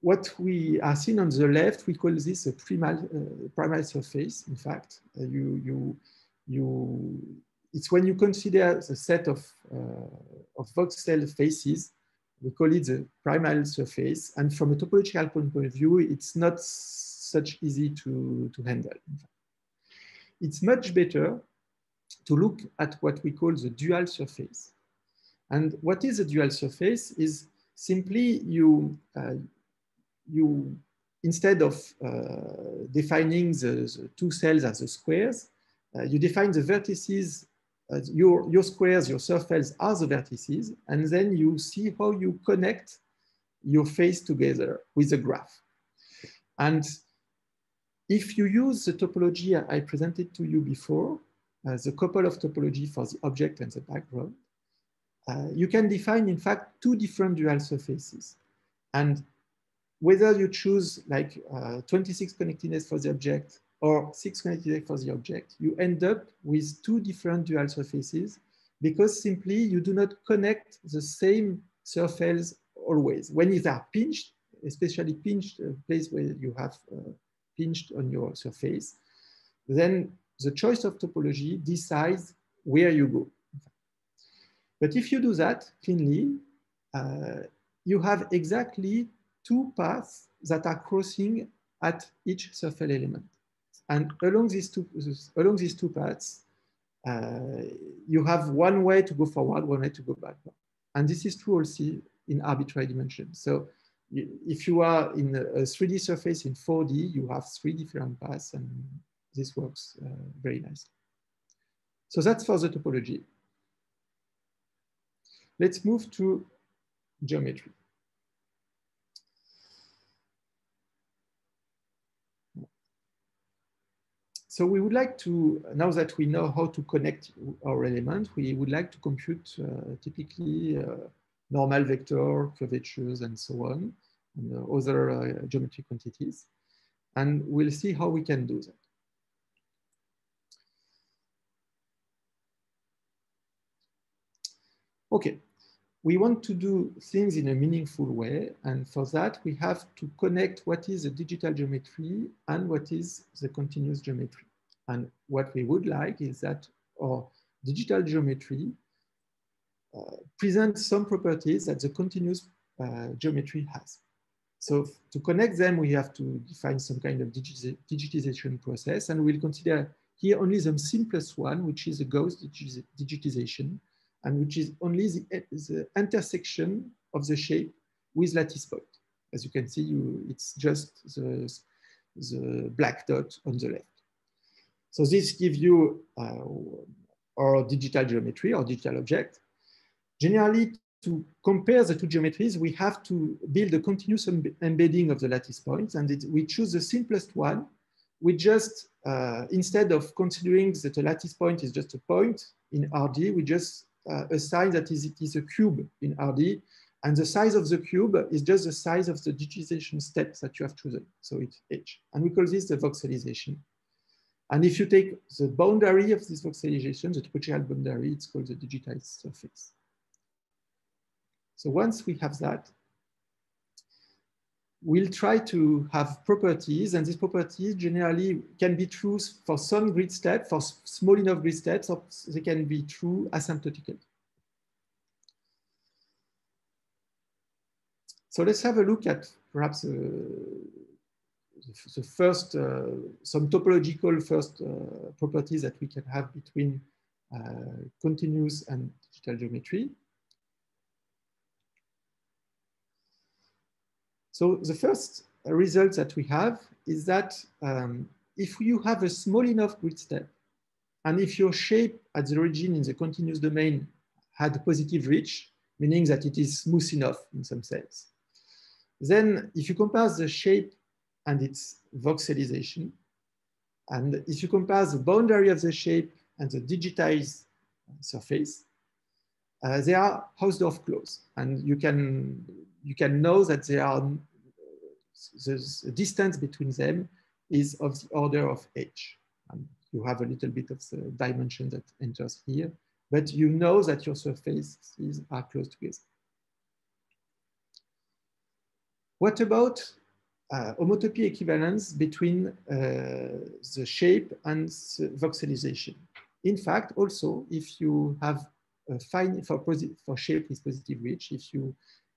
S3: what we are seeing on the left, we call this a primal surface. In fact, it's when you consider the set of voxel faces We call it the primal surface. And from a topological point of view, it's not such easy to handle. It's much better to look at what we call the dual surface. And what is a dual surface is simply you instead of defining the two cells as the squares, you define the vertices, your squares, your surface are the vertices, and then you see how you connect your face together with a graph. And if you use the topology I presented to you before, the couple of topology for the object and the background, you can define, in fact, two different dual surfaces. And whether you choose like 26 connectedness for the object or 6 connectedness for the object, you end up with two different dual surfaces because simply you do not connect the same surface always. When they are pinched, especially pinched, a place where you have pinched on your surface, then the choice of topology decides where you go. But if you do that cleanly, you have exactly two paths that are crossing at each surface element. And along these two paths, you have one way to go forward, one way to go backward. And this is true also in arbitrary dimensions. So if you are in a 3D surface in 4D, you have three different paths, and this works very nicely. So that's for the topology. Let's move to geometry. So we would like to, now that we know how to connect our element, we would like to compute typically normal vector, curvatures, and so on, and other geometric quantities. And we'll see how we can do that. Okay, we want to do things in a meaningful way. And for that, we have to connect what is the digital geometry and what is the continuous geometry. And what we would like is that our digital geometry presents some properties that the continuous geometry has. So to connect them, we have to define some kind of digitization process. And we'll consider here only the simplest one, which is a Gauss digitization, and which is only the intersection of the shape with lattice point. As you can see, it's just the black dot on the left. So this gives you our digital geometry, or digital object. Generally, to compare the two geometries, we have to build a continuous embedding of the lattice points, and we choose the simplest one. We just, instead of considering that the lattice point is just a point in RD, we just assign that it is a cube in RD, and the size of the cube is just the size of the digitization steps that you have chosen. So it's H, and we call this the voxelization. And if you take the boundary of this voxelization, the topological boundary, it's called the digitized surface. So once we have that, we'll try to have properties, and these properties generally can be true for some grid steps, for small enough grid steps, or they can be true asymptotically. So let's have a look at perhaps the first, some topological first properties that we can have between continuous and digital geometry. So the first result that we have is that if you have a small enough grid step, and if your shape at the origin in the continuous domain had a positive reach, meaning that it is smooth enough in some sense, then if you compare the shape and its voxelization, and if you compare the boundary of the shape and the digitized surface, they are Hausdorff close, and you can know that they are, the distance between them is of the order of h. And you have a little bit of the dimension that enters here, but you know that your surfaces are close together. What about homotopy equivalence between the shape and the voxelization? In fact, also, if you have a fine, for shape with positive reach, if you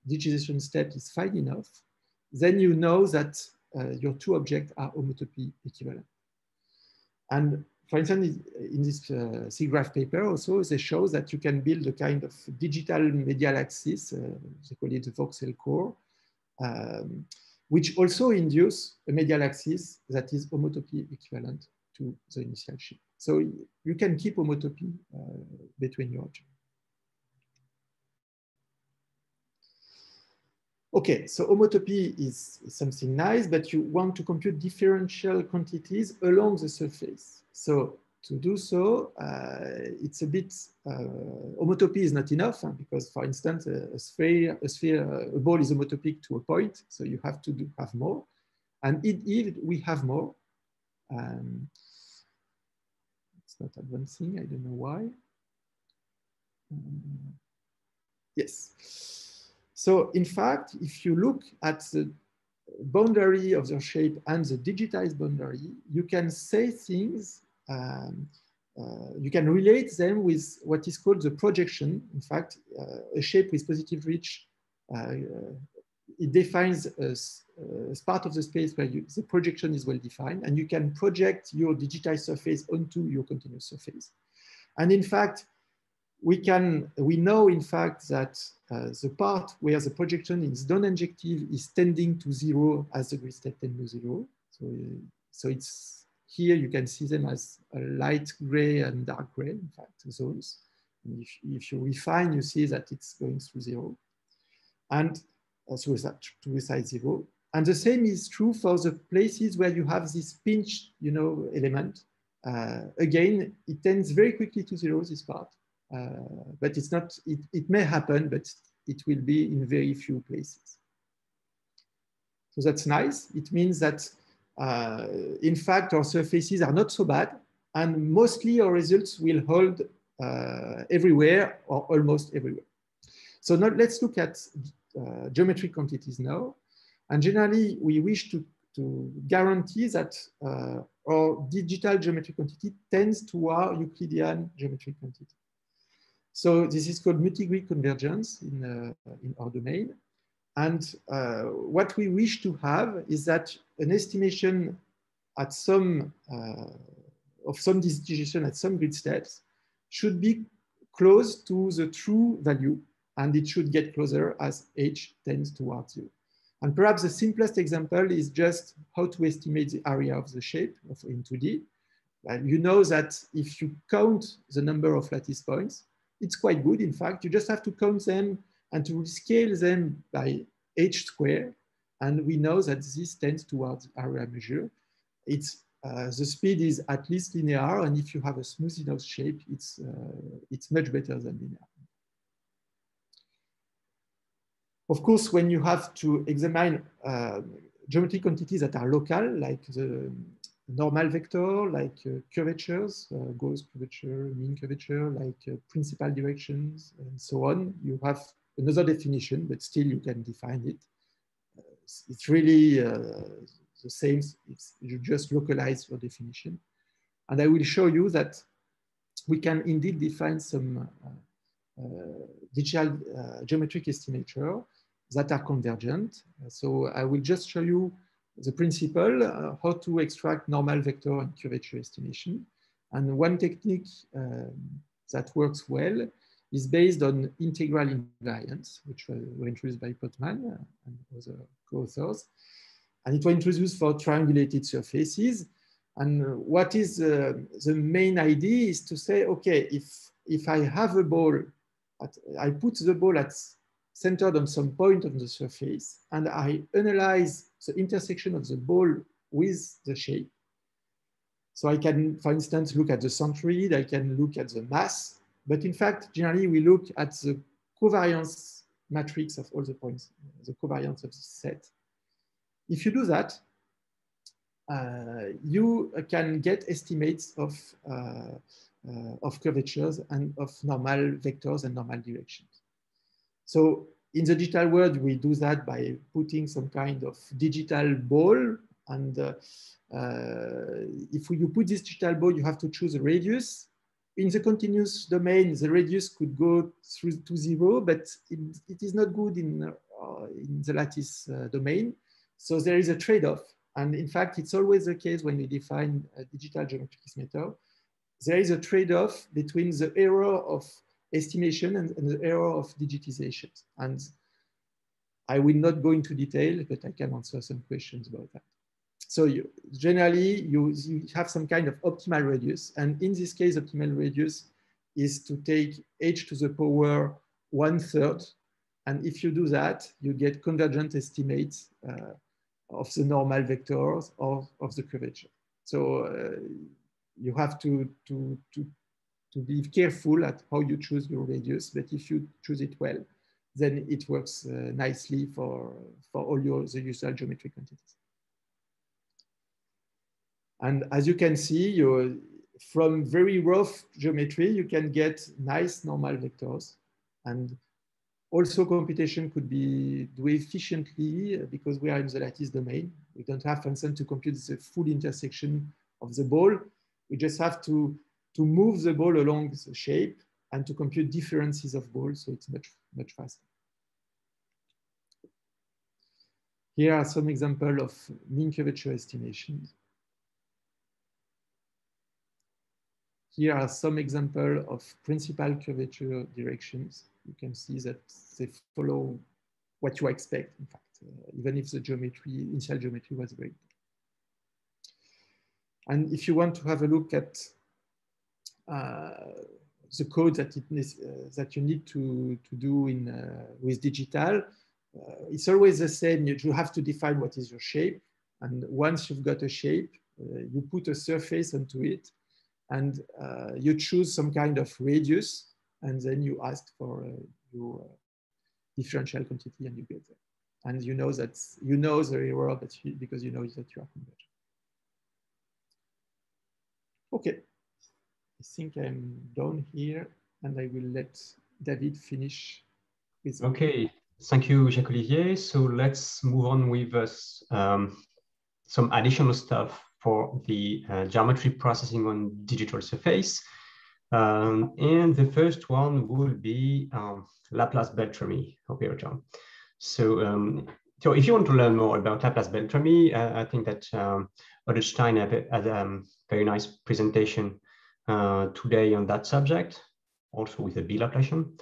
S3: digitization step is fine enough, then you know that your two objects are homotopy equivalent. And for instance, in this SIGGRAPH paper also, they show that you can build a kind of digital medial axis, they call it the voxel core, which also induce a medial axis that is homotopy equivalent to the initial shape. So you can keep homotopy between your objects. Okay, so homotopy is something nice, but you want to compute differential quantities along the surface. So to do so, it's a bit, homotopy is not enough because, for instance, a ball is homotopic to a point, so you have to have more. And if we have more, it's not advancing, I don't know why. Yes. So in fact, if you look at the boundary of the shape and the digitized boundary, you can say things, you can relate them with what is called the projection. In fact, a shape with positive reach, it defines a part of the space where the projection is well defined, and you can project your digitized surface onto your continuous surface. And in fact, we know in fact that the part where the projection is non-injective is tending to zero as the grid state tends to zero. So it's here you can see them as a light gray and dark gray, in fact, zones. And if you refine, you see that it's going through zero. And so to reside zero. And the same is true for the places where you have this pinch, element. Again, it tends very quickly to zero, this part. But it's not, it may happen, but it will be in very few places. So that's nice. It means that, in fact, our surfaces are not so bad, and mostly our results will hold everywhere or almost everywhere. So now let's look at geometric quantities now. And generally, we wish to guarantee that our digital geometric quantity tends to our Euclidean geometric quantity. So this is called multigrid convergence in our domain. And what we wish to have is that an estimation at some of some distribution at some grid steps should be close to the true value, and it should get closer as h tends towards 0. And perhaps the simplest example is just how to estimate the area of the shape in 2D. You know that if you count the number of lattice points, it's quite good. In fact, you just have to count them and to scale them by h squared. And we know that this tends towards area measure. It's the speed is at least linear, and if you have a smooth enough shape, it's much better than linear. Of course, when you have to examine geometric quantities that are local, like the normal vector, like curvatures, Gauss curvature, mean curvature, like principal directions, and so on, you have another definition, but still you can define it. It's really the same. You just localize your definition. And I will show you that we can indeed define some digital geometric estimator that are convergent. So I will just show you the principle, how to extract normal vector and curvature estimation. And one technique that works well is based on integral invariants, which were introduced by Potman and other co-authors. And it was introduced for triangulated surfaces. And what is the main idea is to say, okay, if I have a ball, I put the ball centered on some point on the surface, and I analyze the intersection of the ball with the shape. So I can, for instance, look at the centroid, I can look at the mass, but in fact, generally we look at the covariance matrix of all the points, the covariance of the set. If you do that, you can get estimates of curvatures and of normal vectors and normal directions. So in the digital world, we do that by putting some kind of digital ball. And if you put this digital ball, you have to choose a radius. In the continuous domain, the radius could go through to 0, but it is not good in in the lattice domain. So there is a trade-off. And in fact, it's always the case when we define a digital geometric estimator. There is a trade-off between the error of estimation and the error of digitization. And I will not go into detail, but I can answer some questions about that. So generally, you have some kind of optimal radius. And in this case, optimal radius is to take h to the power 1/3. And if you do that, you get convergent estimates of the normal vectors or of the curvature. So you have to be careful at how you choose your radius. But if you choose it well, then it works nicely for all the usual geometric quantities. And as you can see, from very rough geometry, you can get nice normal vectors. And also computation could be do efficiently because we are in the lattice domain. We don't have, for instance, to compute the full intersection of the ball. We just have to move the ball along the shape and to compute differences of balls. So it's much faster. Here are some examples of mean curvature estimations. Here are some examples of principal curvature directions. You can see that they follow what you expect, in fact, even if the initial geometry was very good. And if you want to have a look at the code that you need to do with DGtal, it's always the same. You have to define what is your shape. And once you've got a shape, you put a surface onto it. And you choose some kind of radius, and then you ask for your differential quantity, and you get there. And you know that the error because you know that you are convergent. Okay, I think I'm done here, and I will let David finish with.
S2: Okay, thank you, Jacques-Olivier. So let's move on with some additional stuff for the geometry processing on digital surface. And the first one will be Laplace-Beltrami operator. So, so if you want to learn more about Laplace-Beltrami, I think that Oderstein had a very nice presentation today on that subject, also with a B-Laplacian.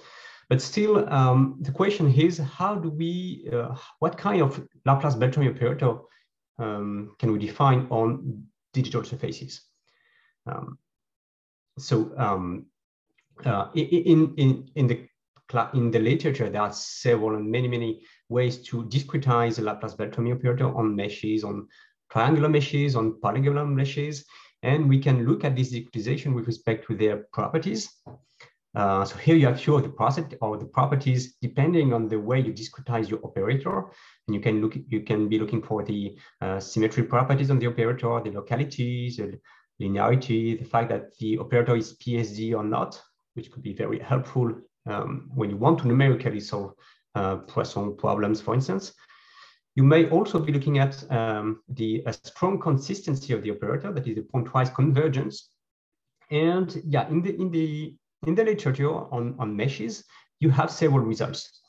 S2: But still, the question is, how do we, what kind of Laplace-Beltrami operator can we define on digital surfaces? In the literature, there are several and many ways to discretize the Laplace-Beltrami operator on meshes, on triangular meshes, on polygonal meshes, and we can look at this discretization with respect to their properties. So here you have few of the properties depending on the way you discretize your operator, and you can be looking for the symmetry properties on the operator, the localities, the linearity, the fact that the operator is PSD or not, which could be very helpful when you want to numerically solve Poisson problems, for instance. You may also be looking at the strong consistency of the operator, that is the pointwise convergence. And yeah, in the literature on meshes, you have several results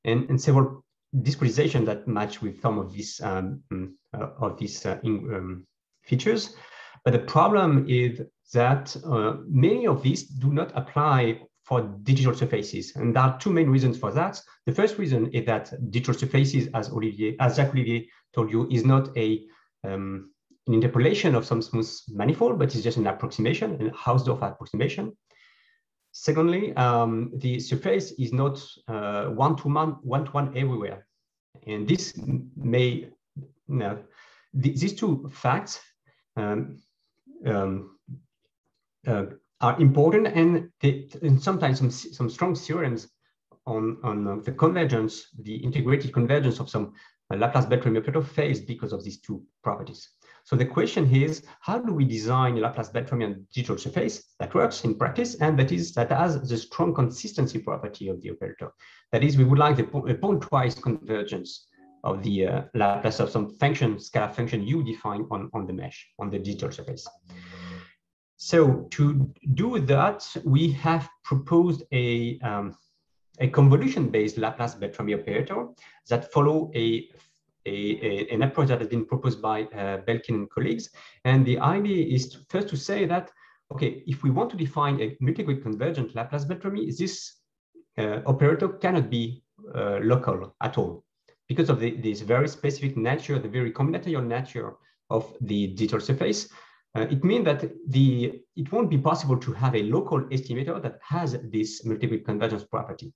S2: and several discretization that match with some of these features. But the problem is that many of these do not apply for digital surfaces. And there are two main reasons for that. The first reason is that digital surfaces, as Jacques-Olivier told you, is not an interpolation of some smooth manifold, but it's just an approximation, an Hausdorff approximation. Secondly, the surface is not one-to-one everywhere. And this may, these two facts are important, and sometimes some strong theorems on the convergence, the integrated convergence of some Laplace-Beltrami operator fails because of these two properties. So the question is, how do we design a Laplace-Beltrami on digital surface that works in practice and that has the strong consistency property of the operator? That is, we would like the pointwise convergence of the Laplace of some function, scalar function you define on the mesh, on the digital surface. So to do that, we have proposed a a convolution-based Laplace-Beltrami operator that follow an approach that has been proposed by Belkin and colleagues. And the idea is first to say that, okay, if we want to define a multigrid convergent Laplace-Beltrami, this operator cannot be local at all because of this very specific nature, the very combinatorial nature of the digital surface. It means that it won't be possible to have a local estimator that has this multigrid convergence property.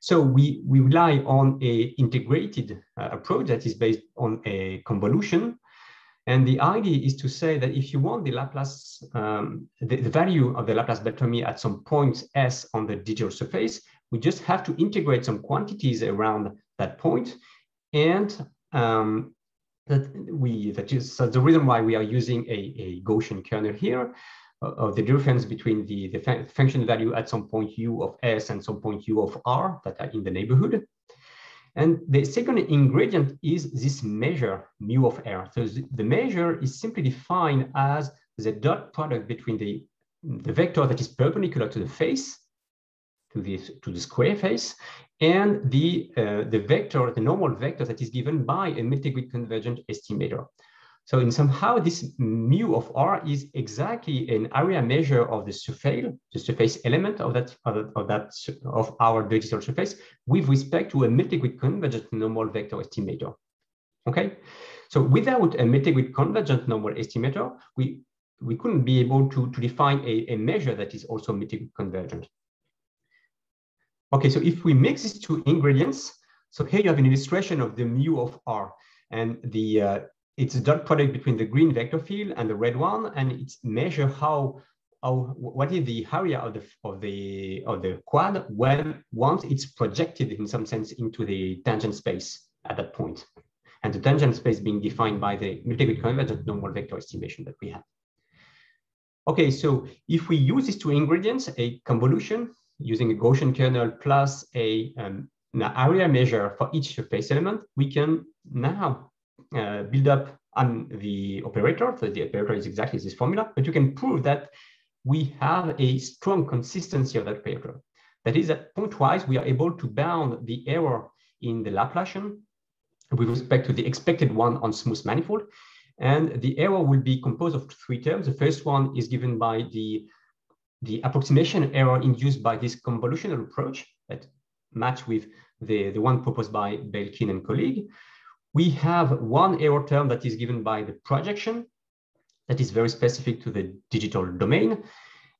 S2: So we rely on an integrated approach that is based on a convolution. And the idea is to say that if you want the Laplace, the value of the Laplace-Beltrami at some point S on the digital surface, we just have to integrate some quantities around that point. And that is the reason why we are using a Gaussian kernel here of the difference between the function value at some point u of S and some point u of R that are in the neighborhood. And the second ingredient is this measure mu of R. So the measure is simply defined as the dot product between the vector that is perpendicular to the face, to the square face, and the vector, the normal vector that is given by a multigrid convergent estimator. So in somehow this mu of R is exactly an area measure of the surface element of our digital surface with respect to a multigrid convergent normal vector estimator. Okay, so without a multigrid convergent normal estimator, we couldn't be able to define a measure that is also multigrid convergent. Okay, so if we mix these two ingredients, so here you have an illustration of the mu of R, and it's a dot product between the green vector field and the red one, and it's measure what is the area of the quad once it's projected in some sense into the tangent space at that point, and the tangent space being defined by the multigrid convergent normal vector estimation that we have. Okay, so if we use these two ingredients, a convolution using a Gaussian kernel plus an area measure for each surface element, we can now build up the operator. So the operator is exactly this formula, but you can prove that we have a strong consistency of that operator. That is that pointwise, we are able to bound the error in the Laplacian with respect to the expected one on smooth manifold. And the error will be composed of three terms. The first one is given by the approximation error induced by this convolutional approach that match with the one proposed by Belkin and colleague. We have one error term that is given by the projection that is very specific to the digital domain.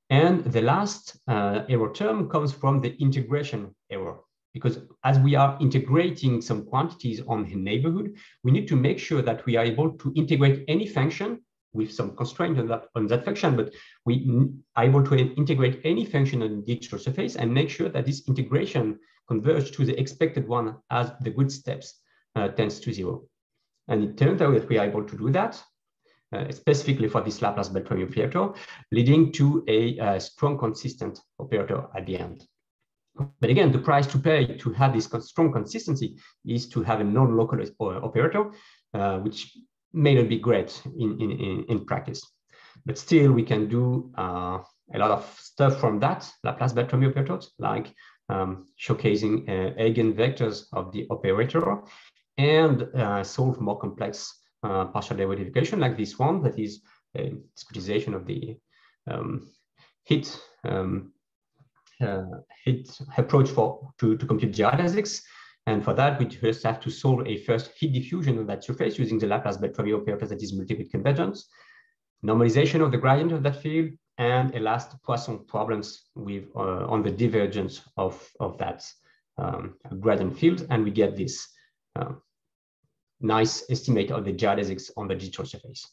S2: And the last error term comes from the integration error, because as we are integrating some quantities on the neighborhood, we need to make sure that we are able to integrate any function with some constraint on that function, but we are able to integrate any function on the digital surface and make sure that this integration converges to the expected one as the good steps tends to 0. And it turns out that we are able to do that, specifically for this Laplace-Beltrami operator, leading to a strong consistent operator at the end. But again, the price to pay to have this strong consistency is to have a non-local operator, which may not be great in practice. But still, we can do a lot of stuff from that Laplace-Beltrami operators, like showcasing eigenvectors of the operator and solve more complex partial derivative equation like this one, that is a discretization of the hit approach to compute geodesics. And for that, we just have to solve a first heat diffusion of that surface using the Laplace-Beltrami operator that is multigrid convergence, normalization of the gradient of that field, and a last Poisson problems with on the divergence of that gradient field. And we get this nice estimate of the geodesics on the digital surface.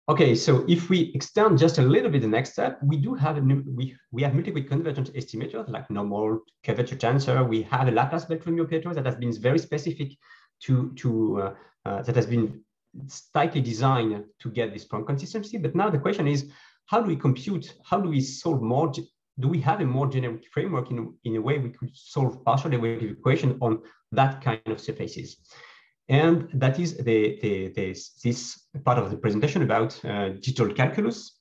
S2: Okay, so if we extend just a little bit the next step, we do have we have multigrid convergence estimators like normal, curvature tensor. We have a Laplace-Beltrami operator that has been very specific that has been tightly designed to get this strong consistency. But now the question is, how do we compute? How do we solve more? Do we have a more generic framework in a way we could solve partial derivative equation on that kind of surfaces? And that is this part of the presentation about digital calculus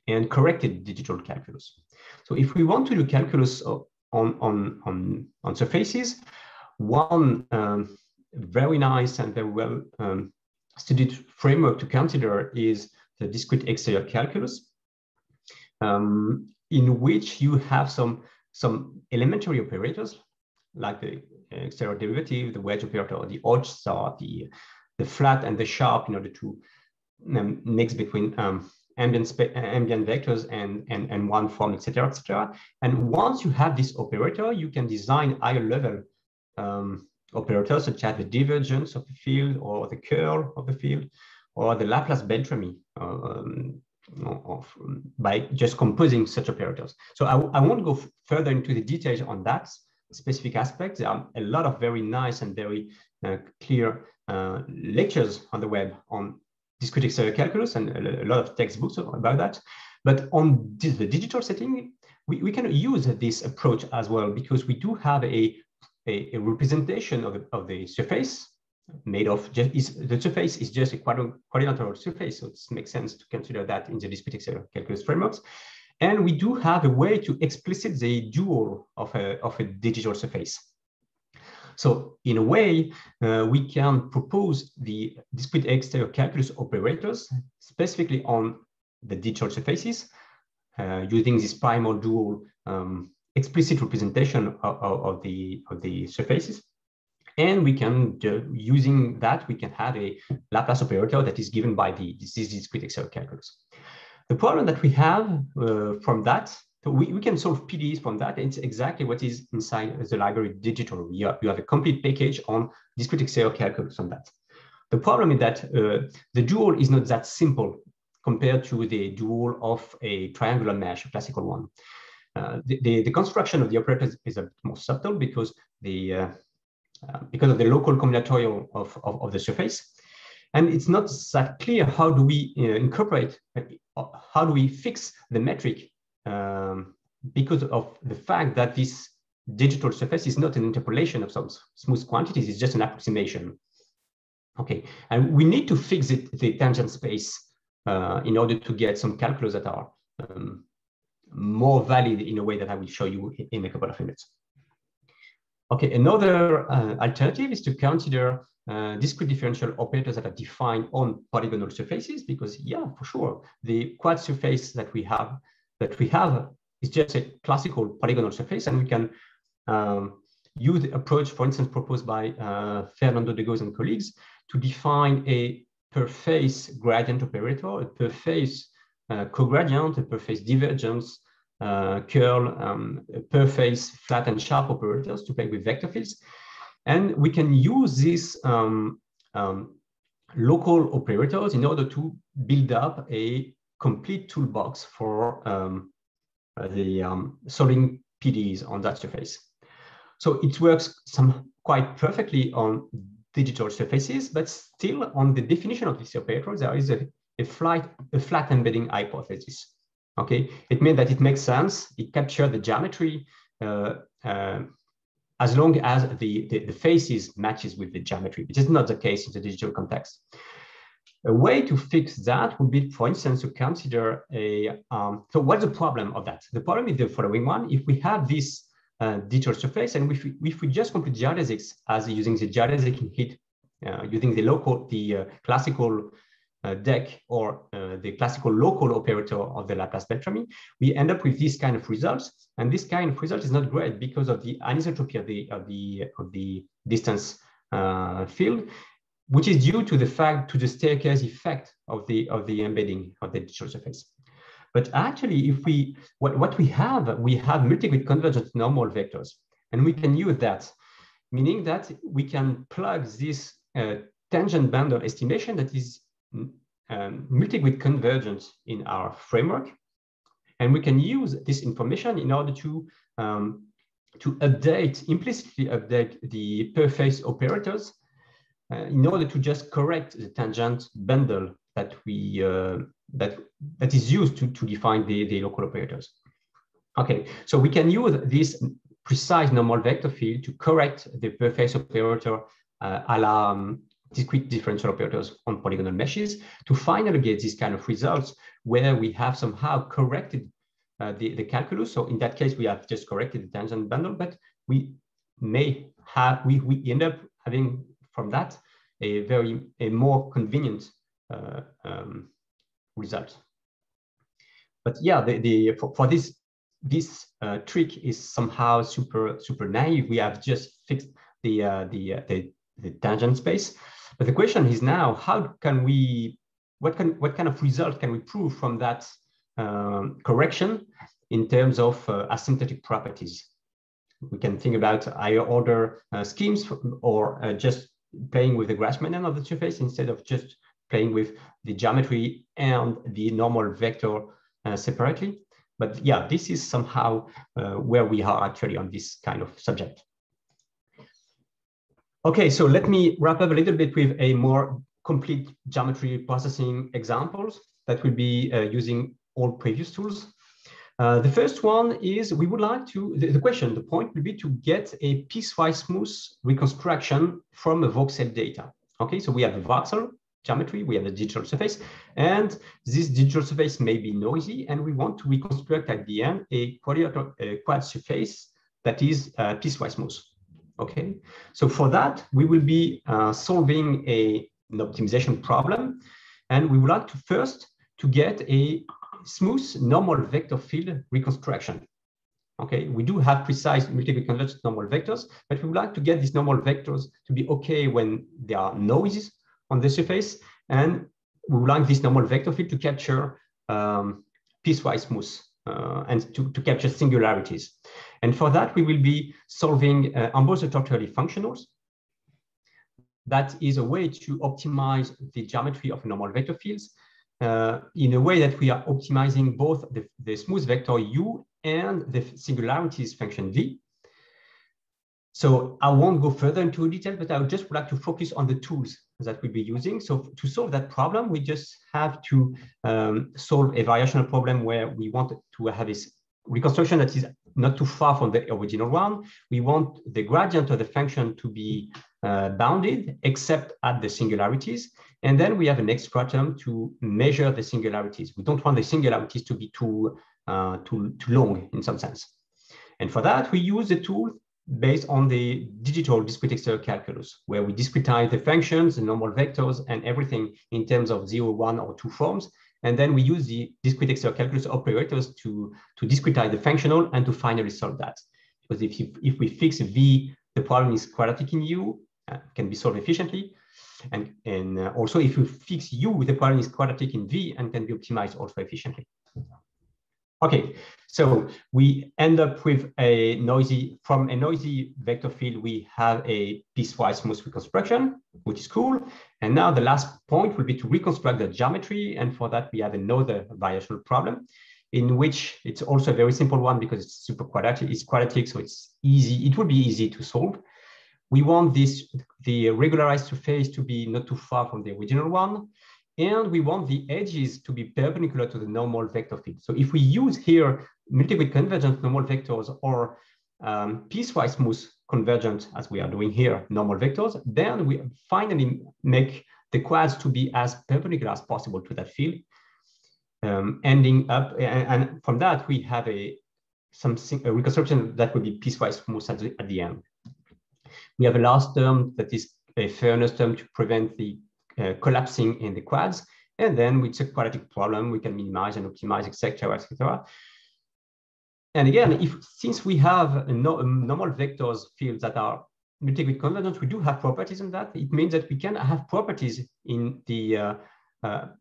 S2: and corrected digital calculus. So if we want to do calculus on surfaces, one very nice and very well studied framework to consider is the discrete exterior calculus, in which you have some elementary operators like the exterior derivative, the wedge operator, the Hodge-star, the flat and the sharp, in order to mix between ambient vectors and one form, etc., etc. And once you have this operator, you can design higher level operators such as the divergence of the field, or the curl of the field, or the Laplace-Beltrami, by just composing such operators. So I won't go further into the details on that specific aspect. There are a lot of very nice and very clear lectures on the web on discrete exterior calculus, and a lot of textbooks about that. But on the digital setting, we can use this approach as well, because we do have a representation of the surface made of the surface is just a quadrilateral surface, so it makes sense to consider that in the discrete exterior calculus frameworks. And we do have a way to explicit the dual of a digital surface. So in a way, we can propose the discrete exterior calculus operators specifically on the digital surfaces, using this primal dual explicit representation of the surfaces. And we can, using that, we can have a Laplace operator that is given by this discrete exterior calculus. The problem that we have from that, so we can solve PDEs from that, and it's exactly what is inside the library DGtal. You have a complete package on discrete exterior calculus on that. The problem is that the dual is not that simple compared to the dual of a triangular mesh, a classical one. The construction of the operator is a bit more subtle because of the local combinatorial of the surface. And it's not that clear how do we incorporate, how do we fix the metric, because of the fact that this digital surface is not an interpolation of some smooth quantities, it's just an approximation. Okay, and we need to fix the tangent space in order to get some calculus that are more valid in a way that I will show you in a couple of minutes. Okay, another alternative is to consider discrete differential operators that are defined on polygonal surfaces, because yeah, for sure, the quad surface that we have is just a classical polygonal surface, and we can use the approach, for instance, proposed by Fernando de Goes and colleagues, to define a per face gradient operator, a per face cogradient, a per face divergence, curl, per face flat and sharp operators to play with vector fields. And we can use these local operators in order to build up a complete toolbox for solving PDEs on that surface. So it works quite perfectly on digital surfaces, but still on the definition of these operators, there is a flat embedding hypothesis. Okay, it means that it makes sense. It captures the geometry as long as the faces matches with the geometry, which is not the case in the digital context. A way to fix that would be, for instance, to consider a, so what's the problem of that? The problem is the following one. If we have this digital surface, and if we just compute geodesics as using the geodesic heat, using the classical deck or the classical local operator of the Laplace-Beltrami, we end up with this kind of results. And this kind of result is not great because of the anisotropy of the distance field, which is due to the staircase effect of the embedding of the digital surface. But actually, if what we have multigrid convergence normal vectors, and we can use that, meaning that we can plug this tangent bundle estimation that is multigrid convergence in our framework, and we can use this information in order to implicitly update the per face operators in order to just correct the tangent bundle that that is used to define the local operators. Okay, so we can use this precise normal vector field to correct the per face operator a la discrete differential operators on polygonal meshes to finally get this kind of results where we have somehow corrected the calculus. So in that case, we have just corrected the tangent bundle, but we may have, we end up having from that a more convenient result. But yeah, for this trick is somehow super naive. We have just fixed the tangent space. But the question is now, how can we, what kind of result can we prove from that correction in terms of asymptotic properties? We can think about higher order schemes, or just playing with the Grassmann of the surface instead of just playing with the geometry and the normal vector separately. But yeah, this is somehow where we are actually on this kind of subject. Okay, so let me wrap up a little bit with a more complete geometry processing examples that will be using all previous tools. The first one is we would like to, the point will be to get a piecewise smooth reconstruction from a voxel data. Okay, so we have a voxel geometry, we have a digital surface, and this digital surface may be noisy, and we want to reconstruct at the end a quad surface that is piecewise smooth. Okay, so for that, we will be solving an optimization problem, and we would like to first to get a smooth normal vector field reconstruction. Okay, we do have precise multigrid convergence normal vectors, but we would like to get these normal vectors to be okay when there are noises on the surface, and we would like this normal vector field to capture piecewise smooth and to capture singularities. And for that, we will be solving ambulatory functionals. That is a way to optimize the geometry of normal vector fields in a way that we are optimizing both the smooth vector u and the singularities function v. So I won't go further into detail, but I would just like to focus on the tools that we'll be using. So to solve that problem, we just have to solve a variational problem where we want to have this reconstruction that is not too far from the original one. We want the gradient of the function to be bounded except at the singularities. And then we have an extra term to measure the singularities. We don't want the singularities to be too long in some sense. And for that, we use the tool based on the digital discrete exterior calculus, where we discretize the functions, the normal vectors, and everything in terms of 0, 1, or 2 forms. And then we use the discrete exterior calculus operators to discretize the functional and to finally solve that. Because if we fix v, the problem is quadratic in u, can be solved efficiently. And also if we fix u, the problem is quadratic in v and can be optimized also efficiently. Okay, so we end up with a noisy, from a noisy vector field, we have a piecewise smooth reconstruction, which is cool. And now the last point will be to reconstruct the geometry. And for that, we have another variational problem in which it's also a very simple one because it's super quadratic, it's quadratic, so it's easy, it would be easy to solve. We want the regularized surface to be not too far from the original one. And we want the edges to be perpendicular to the normal vector field. So if we use here multigrid convergent normal vectors or piecewise smooth convergent, as we are doing here, normal vectors, then we finally make the quads to be as perpendicular as possible to that field, ending up, and from that we have a reconstruction that will be piecewise smooth at the end. We have a last term that is a fairness term to prevent the collapsing in the quads, and then with a quadratic problem, we can minimize and optimize, etc., etc. And again, since we have normal vectors fields that are multigrid convergent, we do have properties in that. It means that we can have properties in the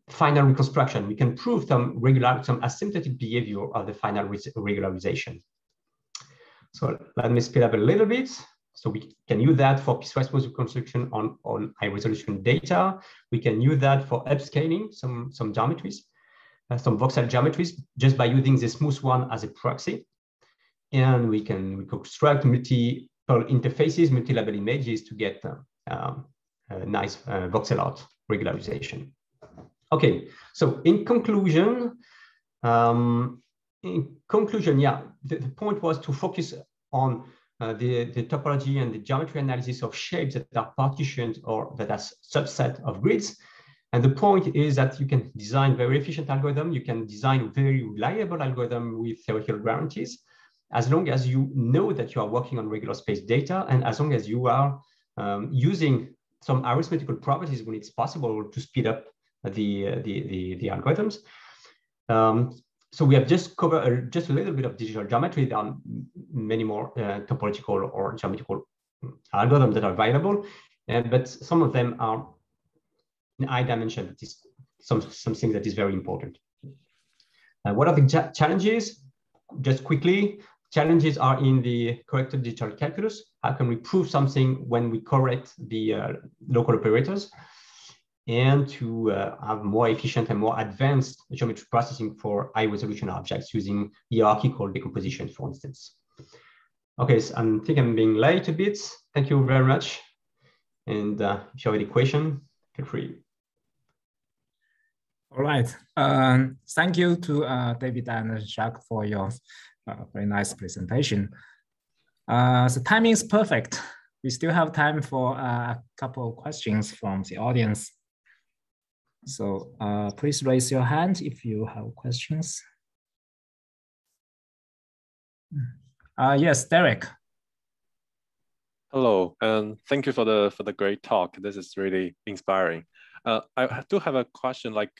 S2: final reconstruction. We can prove some asymptotic behavior of the final regularization. So let me speed up a little bit. So we can use that for piecewise smooth reconstruction on high resolution data. We can use that for upscaling some geometries, some voxel geometries, just by using the smooth one as a proxy. And we can reconstruct multiple interfaces, multi-level images to get a nice voxel art regularization. Okay, so in conclusion, yeah, the point was to focus on the topology and the geometry analysis of shapes that are partitioned or that are subset of grids. And the point is that you can design very efficient algorithm, you can design very reliable algorithm with theoretical guarantees, as long as you know that you are working on regular space data, and as long as you are using some arithmetical properties when it's possible to speed up the algorithms. So we have just covered just a little bit of digital geometry. There are many more topological or geometrical algorithms that are available, but some of them are in high dimension. That is something that is very important. What are the challenges? Just quickly, challenges are in the corrected digital calculus. How can we prove something when we correct the local operators? And to have more efficient and more advanced geometric processing for high resolution objects using hierarchical decomposition, for instance. Okay, so I think I'm being late a bit. Thank you very much. And if you have any question, feel free.
S1: All right. Thank you to David and Jacques for your very nice presentation. The timing is perfect. We still have time for a couple of questions from the audience. So please raise your hand if you have questions. Yes, Derek.
S4: Hello, and thank you for the great talk. This is really inspiring. I do have a question. Like,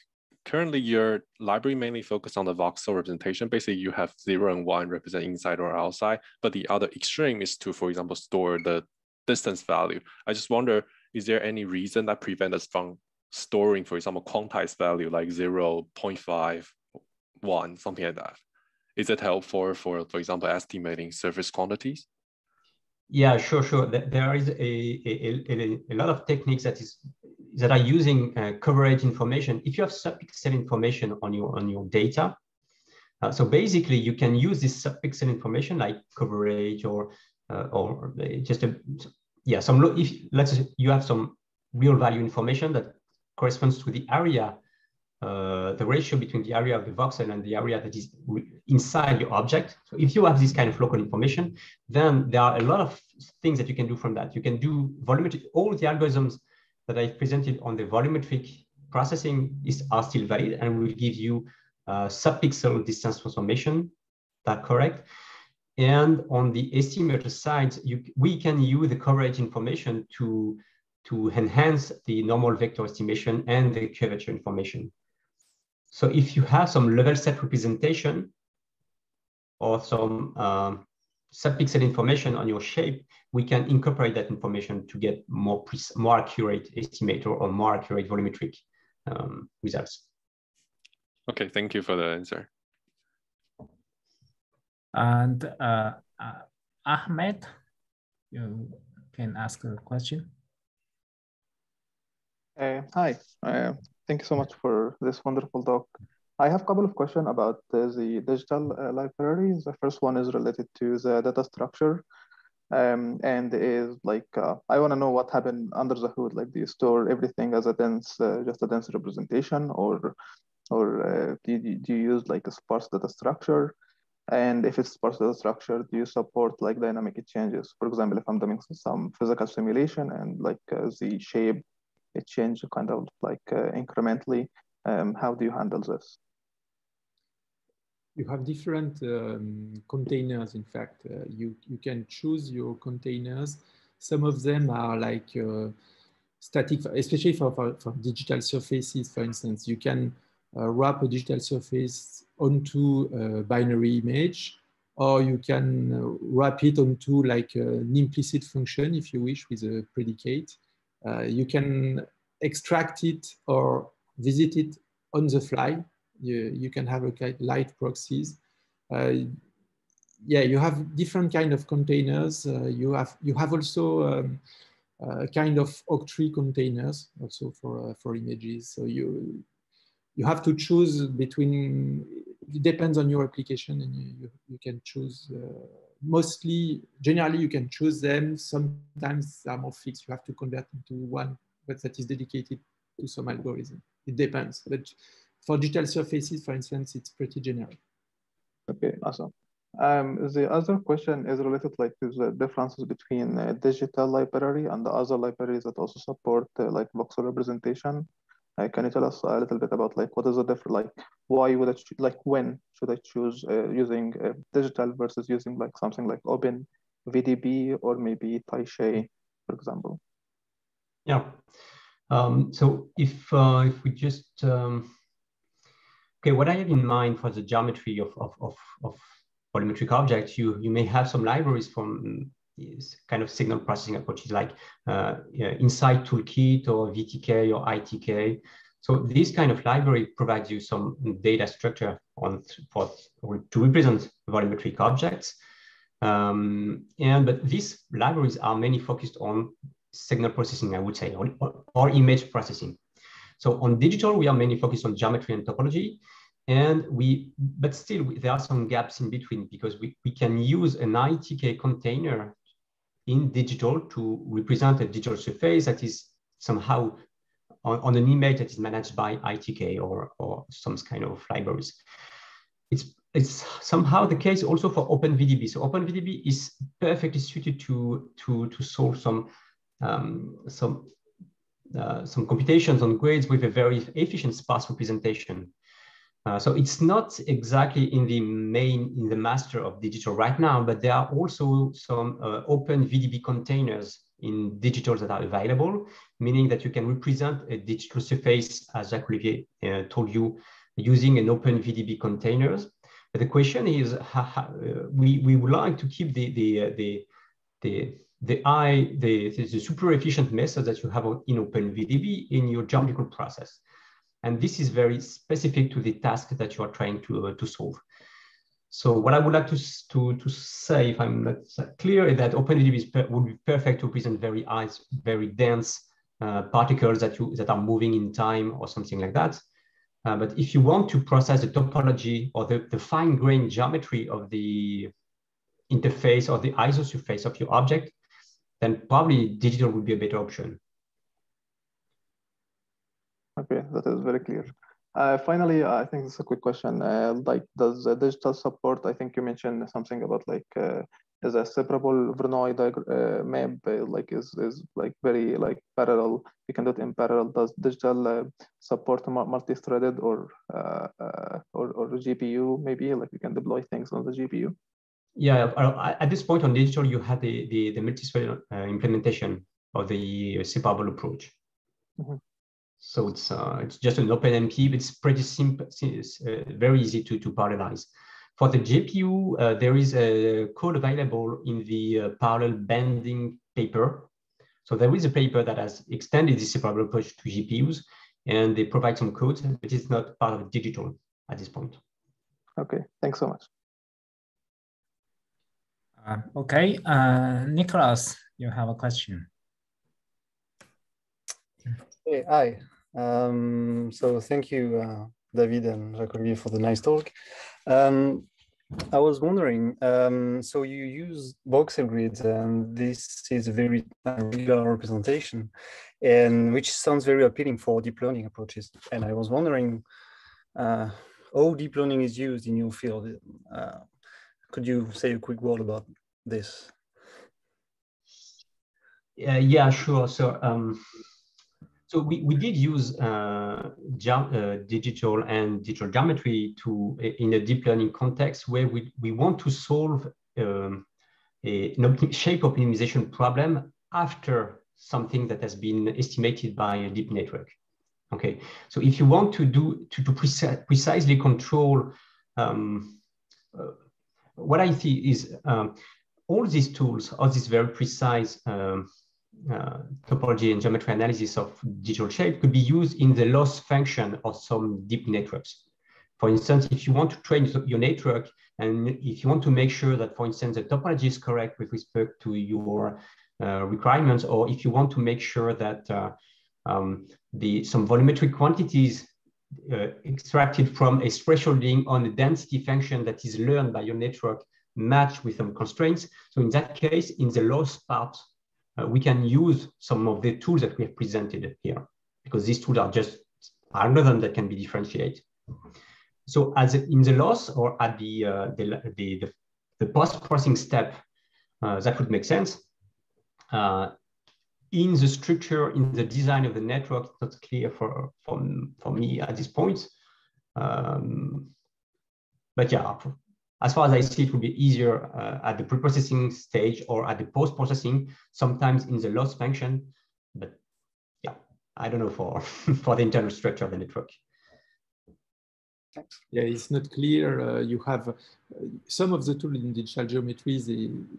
S4: currently, your library mainly focused on the voxel representation. Basically, you have 0 and 1 represent inside or outside, but the other extreme is to, for example, store the distance value. I just wonder, is there any reason that prevents us from storing, for example, quantized value like 0, 0.5, 1, something like that? Is it helpful for example, estimating surface quantities?
S2: Yeah, sure. There is a lot of techniques that are using coverage information. If you have subpixel information on your data, so basically you can use this subpixel information like coverage or just if let's say you have some real value information that corresponds to the area, the ratio between the area of the voxel and the area that is inside your object. So if you have this kind of local information, then there are a lot of things that you can do from that. You can do volumetric, all the algorithms that I've presented on the volumetric processing are still valid and will give you subpixel distance transformation, that correct? And on the estimator side, we can use the coverage information to enhance the normal vector estimation and the curvature information. So if you have some level set representation or some subpixel information on your shape, we can incorporate that information to get more accurate estimator or more accurate volumetric results.
S4: Okay, thank you for the answer.
S1: And Ahmed, you can ask a question.
S5: Hi, thank you so much for this wonderful talk. I have a couple of questions about the digital libraries. The first one is related to the data structure, and is like, I want to know what happened under the hood. Like, do you store everything as a dense, just a dense representation, or do you use like a sparse data structure? And if it's sparse data structure, do you support like dynamic changes? For example, if I'm doing some physical simulation and like the shape, it changes kind of like incrementally. How do you handle this?
S3: You have different containers. In fact, you can choose your containers. Some of them are like static, especially for digital surfaces, for instance. You can wrap a digital surface onto a binary image, or you can wrap it onto like an implicit function, if you wish, with a predicate. You can extract it or visit it on the fly. You can have a light proxies. Yeah, you have different kind of containers. You have also a kind of octree containers also for images. So you have to choose between. It depends on your application, and you can choose. Generally, you can choose them. Sometimes they are more fixed. You have to convert into one, but that is dedicated to some algorithm. It depends. But for digital surfaces, for instance, it's pretty generic. Okay,
S5: awesome. The other question is related like to the differences between digital library and the other libraries that also support like voxel representation. Can you tell us a little bit about like what is the difference? Like why would I like when should I choose using digital versus using like something like Open VDB or maybe Taishe, for example?
S2: Yeah. So if we just okay, what I have in mind for the geometry of volumetric objects, you may have some libraries from kind of signal processing approaches like Insight Toolkit or VTK or ITK. So this kind of library provides you some data structure to represent volumetric objects. But these libraries are mainly focused on signal processing, I would say, or image processing. So on digital, we are mainly focused on geometry and topology. But still, there are some gaps in between because we can use an ITK container in digital to represent a digital surface that is somehow on an image that is managed by ITK or some kind of libraries. It's somehow the case also for OpenVDB. So OpenVDB is perfectly suited to solve some computations on grids with a very efficient sparse representation. So it's not exactly in the master of digital right now, but there are also some open VDB containers in digital that are available, meaning that you can represent a digital surface, as Jacques-Olivier told you, using an open VDB containers. But the question is, we would like to keep the super efficient method that you have in OpenVDB in your geometrical process. And this is very specific to the task that you are trying to solve. So what I would like to say, if I'm not clear, is that OpenVDB would be perfect to present very dense particles that are moving in time or something like that. But if you want to process the topology or the fine-grained geometry of the interface or the isosurface of your object, then probably digital would be a better option.
S5: Okay, that is very clear. Finally, I think this is a quick question. Like, does digital support? I think you mentioned something about like is a separable Verneuil map like is like very like parallel. You can do it in parallel. Does digital support multi-threaded or GPU? Maybe like you can deploy things on the GPU.
S2: Yeah, at this point on digital, you have the multi-threaded implementation of the separable approach. Mm-hmm. So it's just an OpenMP, but it's pretty simple. It's very easy to parallelize. For the GPU, there is a code available in the parallel bending paper. So there is a paper that has extended the separable approach to GPUs, and they provide some code, but it's not part of digital at this point.
S5: Okay, thanks so much.
S1: Okay, Nicholas, you have a question.
S6: Hey, hi. So thank you, David and Jacques-Olivier, for the nice talk. I was wondering, so you use voxel grids, and this is a very regular representation, and which sounds very appealing for deep learning approaches. And I was wondering how deep learning is used in your field. Could you say a quick word about this?
S2: Yeah, sure. So we did use digital and digital geometry in a deep learning context where we want to solve an shape optimization problem after something that has been estimated by a deep network. Okay, so if you want to precisely control, what I see is all these tools, all these very precise topology and geometry analysis of digital shape could be used in the loss function of some deep networks. For instance, if you want to train your network and if you want to make sure that, for instance, the topology is correct with respect to your requirements, or if you want to make sure that some volumetric quantities extracted from a thresholding on a density function that is learned by your network match with some constraints. So in that case, in the loss part, we can use some of the tools that we have presented here, because these tools are just algorithms that can be differentiated. So as in the loss or at the post-processing step, that would make sense. in the structure, in the design of the network, it's not clear for me at this point. But yeah, as far as I see, it would be easier at the pre-processing stage or at the post-processing, sometimes in the loss function. But yeah, I don't know for, for the internal structure of the network.
S3: Yeah, it's not clear. You have some of the tools in digital geometry,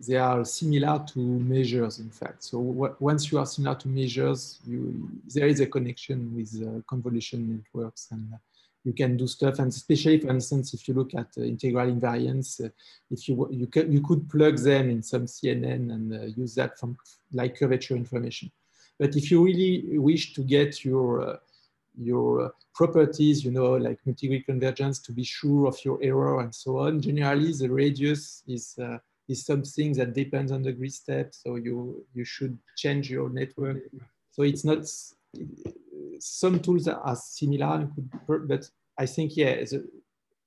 S3: they are similar to measures, in fact. So once you are similar to measures, there is a connection with convolution networks, and you can do stuff. And especially, for instance, if you look at integral invariance, if you could plug them in some CNN and use that from like curvature information. But if you really wish to get your properties, you know, like multigrid convergence, to be sure of your error and so on. Generally, the radius is something that depends on the grid step. So you should change your network. So it's not, some tools are similar, but I think, yeah,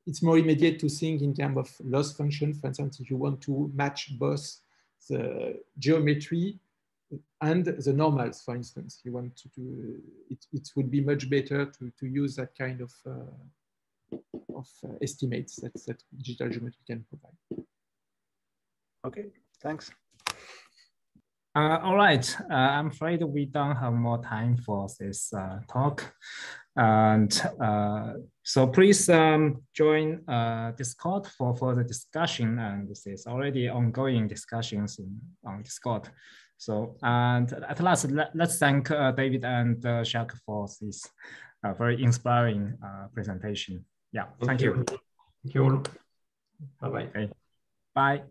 S3: it's more immediate to think in terms of loss function. For instance, if you want to match both the geometry and the normals, for instance, you want to do it would be much better to use that kind of estimates that digital geometry can provide.
S6: Okay, thanks.
S1: All right, I'm afraid we don't have more time for this talk. And so please join Discord for further discussion. And this is already ongoing discussions on Discord. So, and at last, let's thank David and Jacques for this very inspiring presentation. Yeah, thank you.
S2: Thank you all. Bye-bye.
S1: Okay. Bye.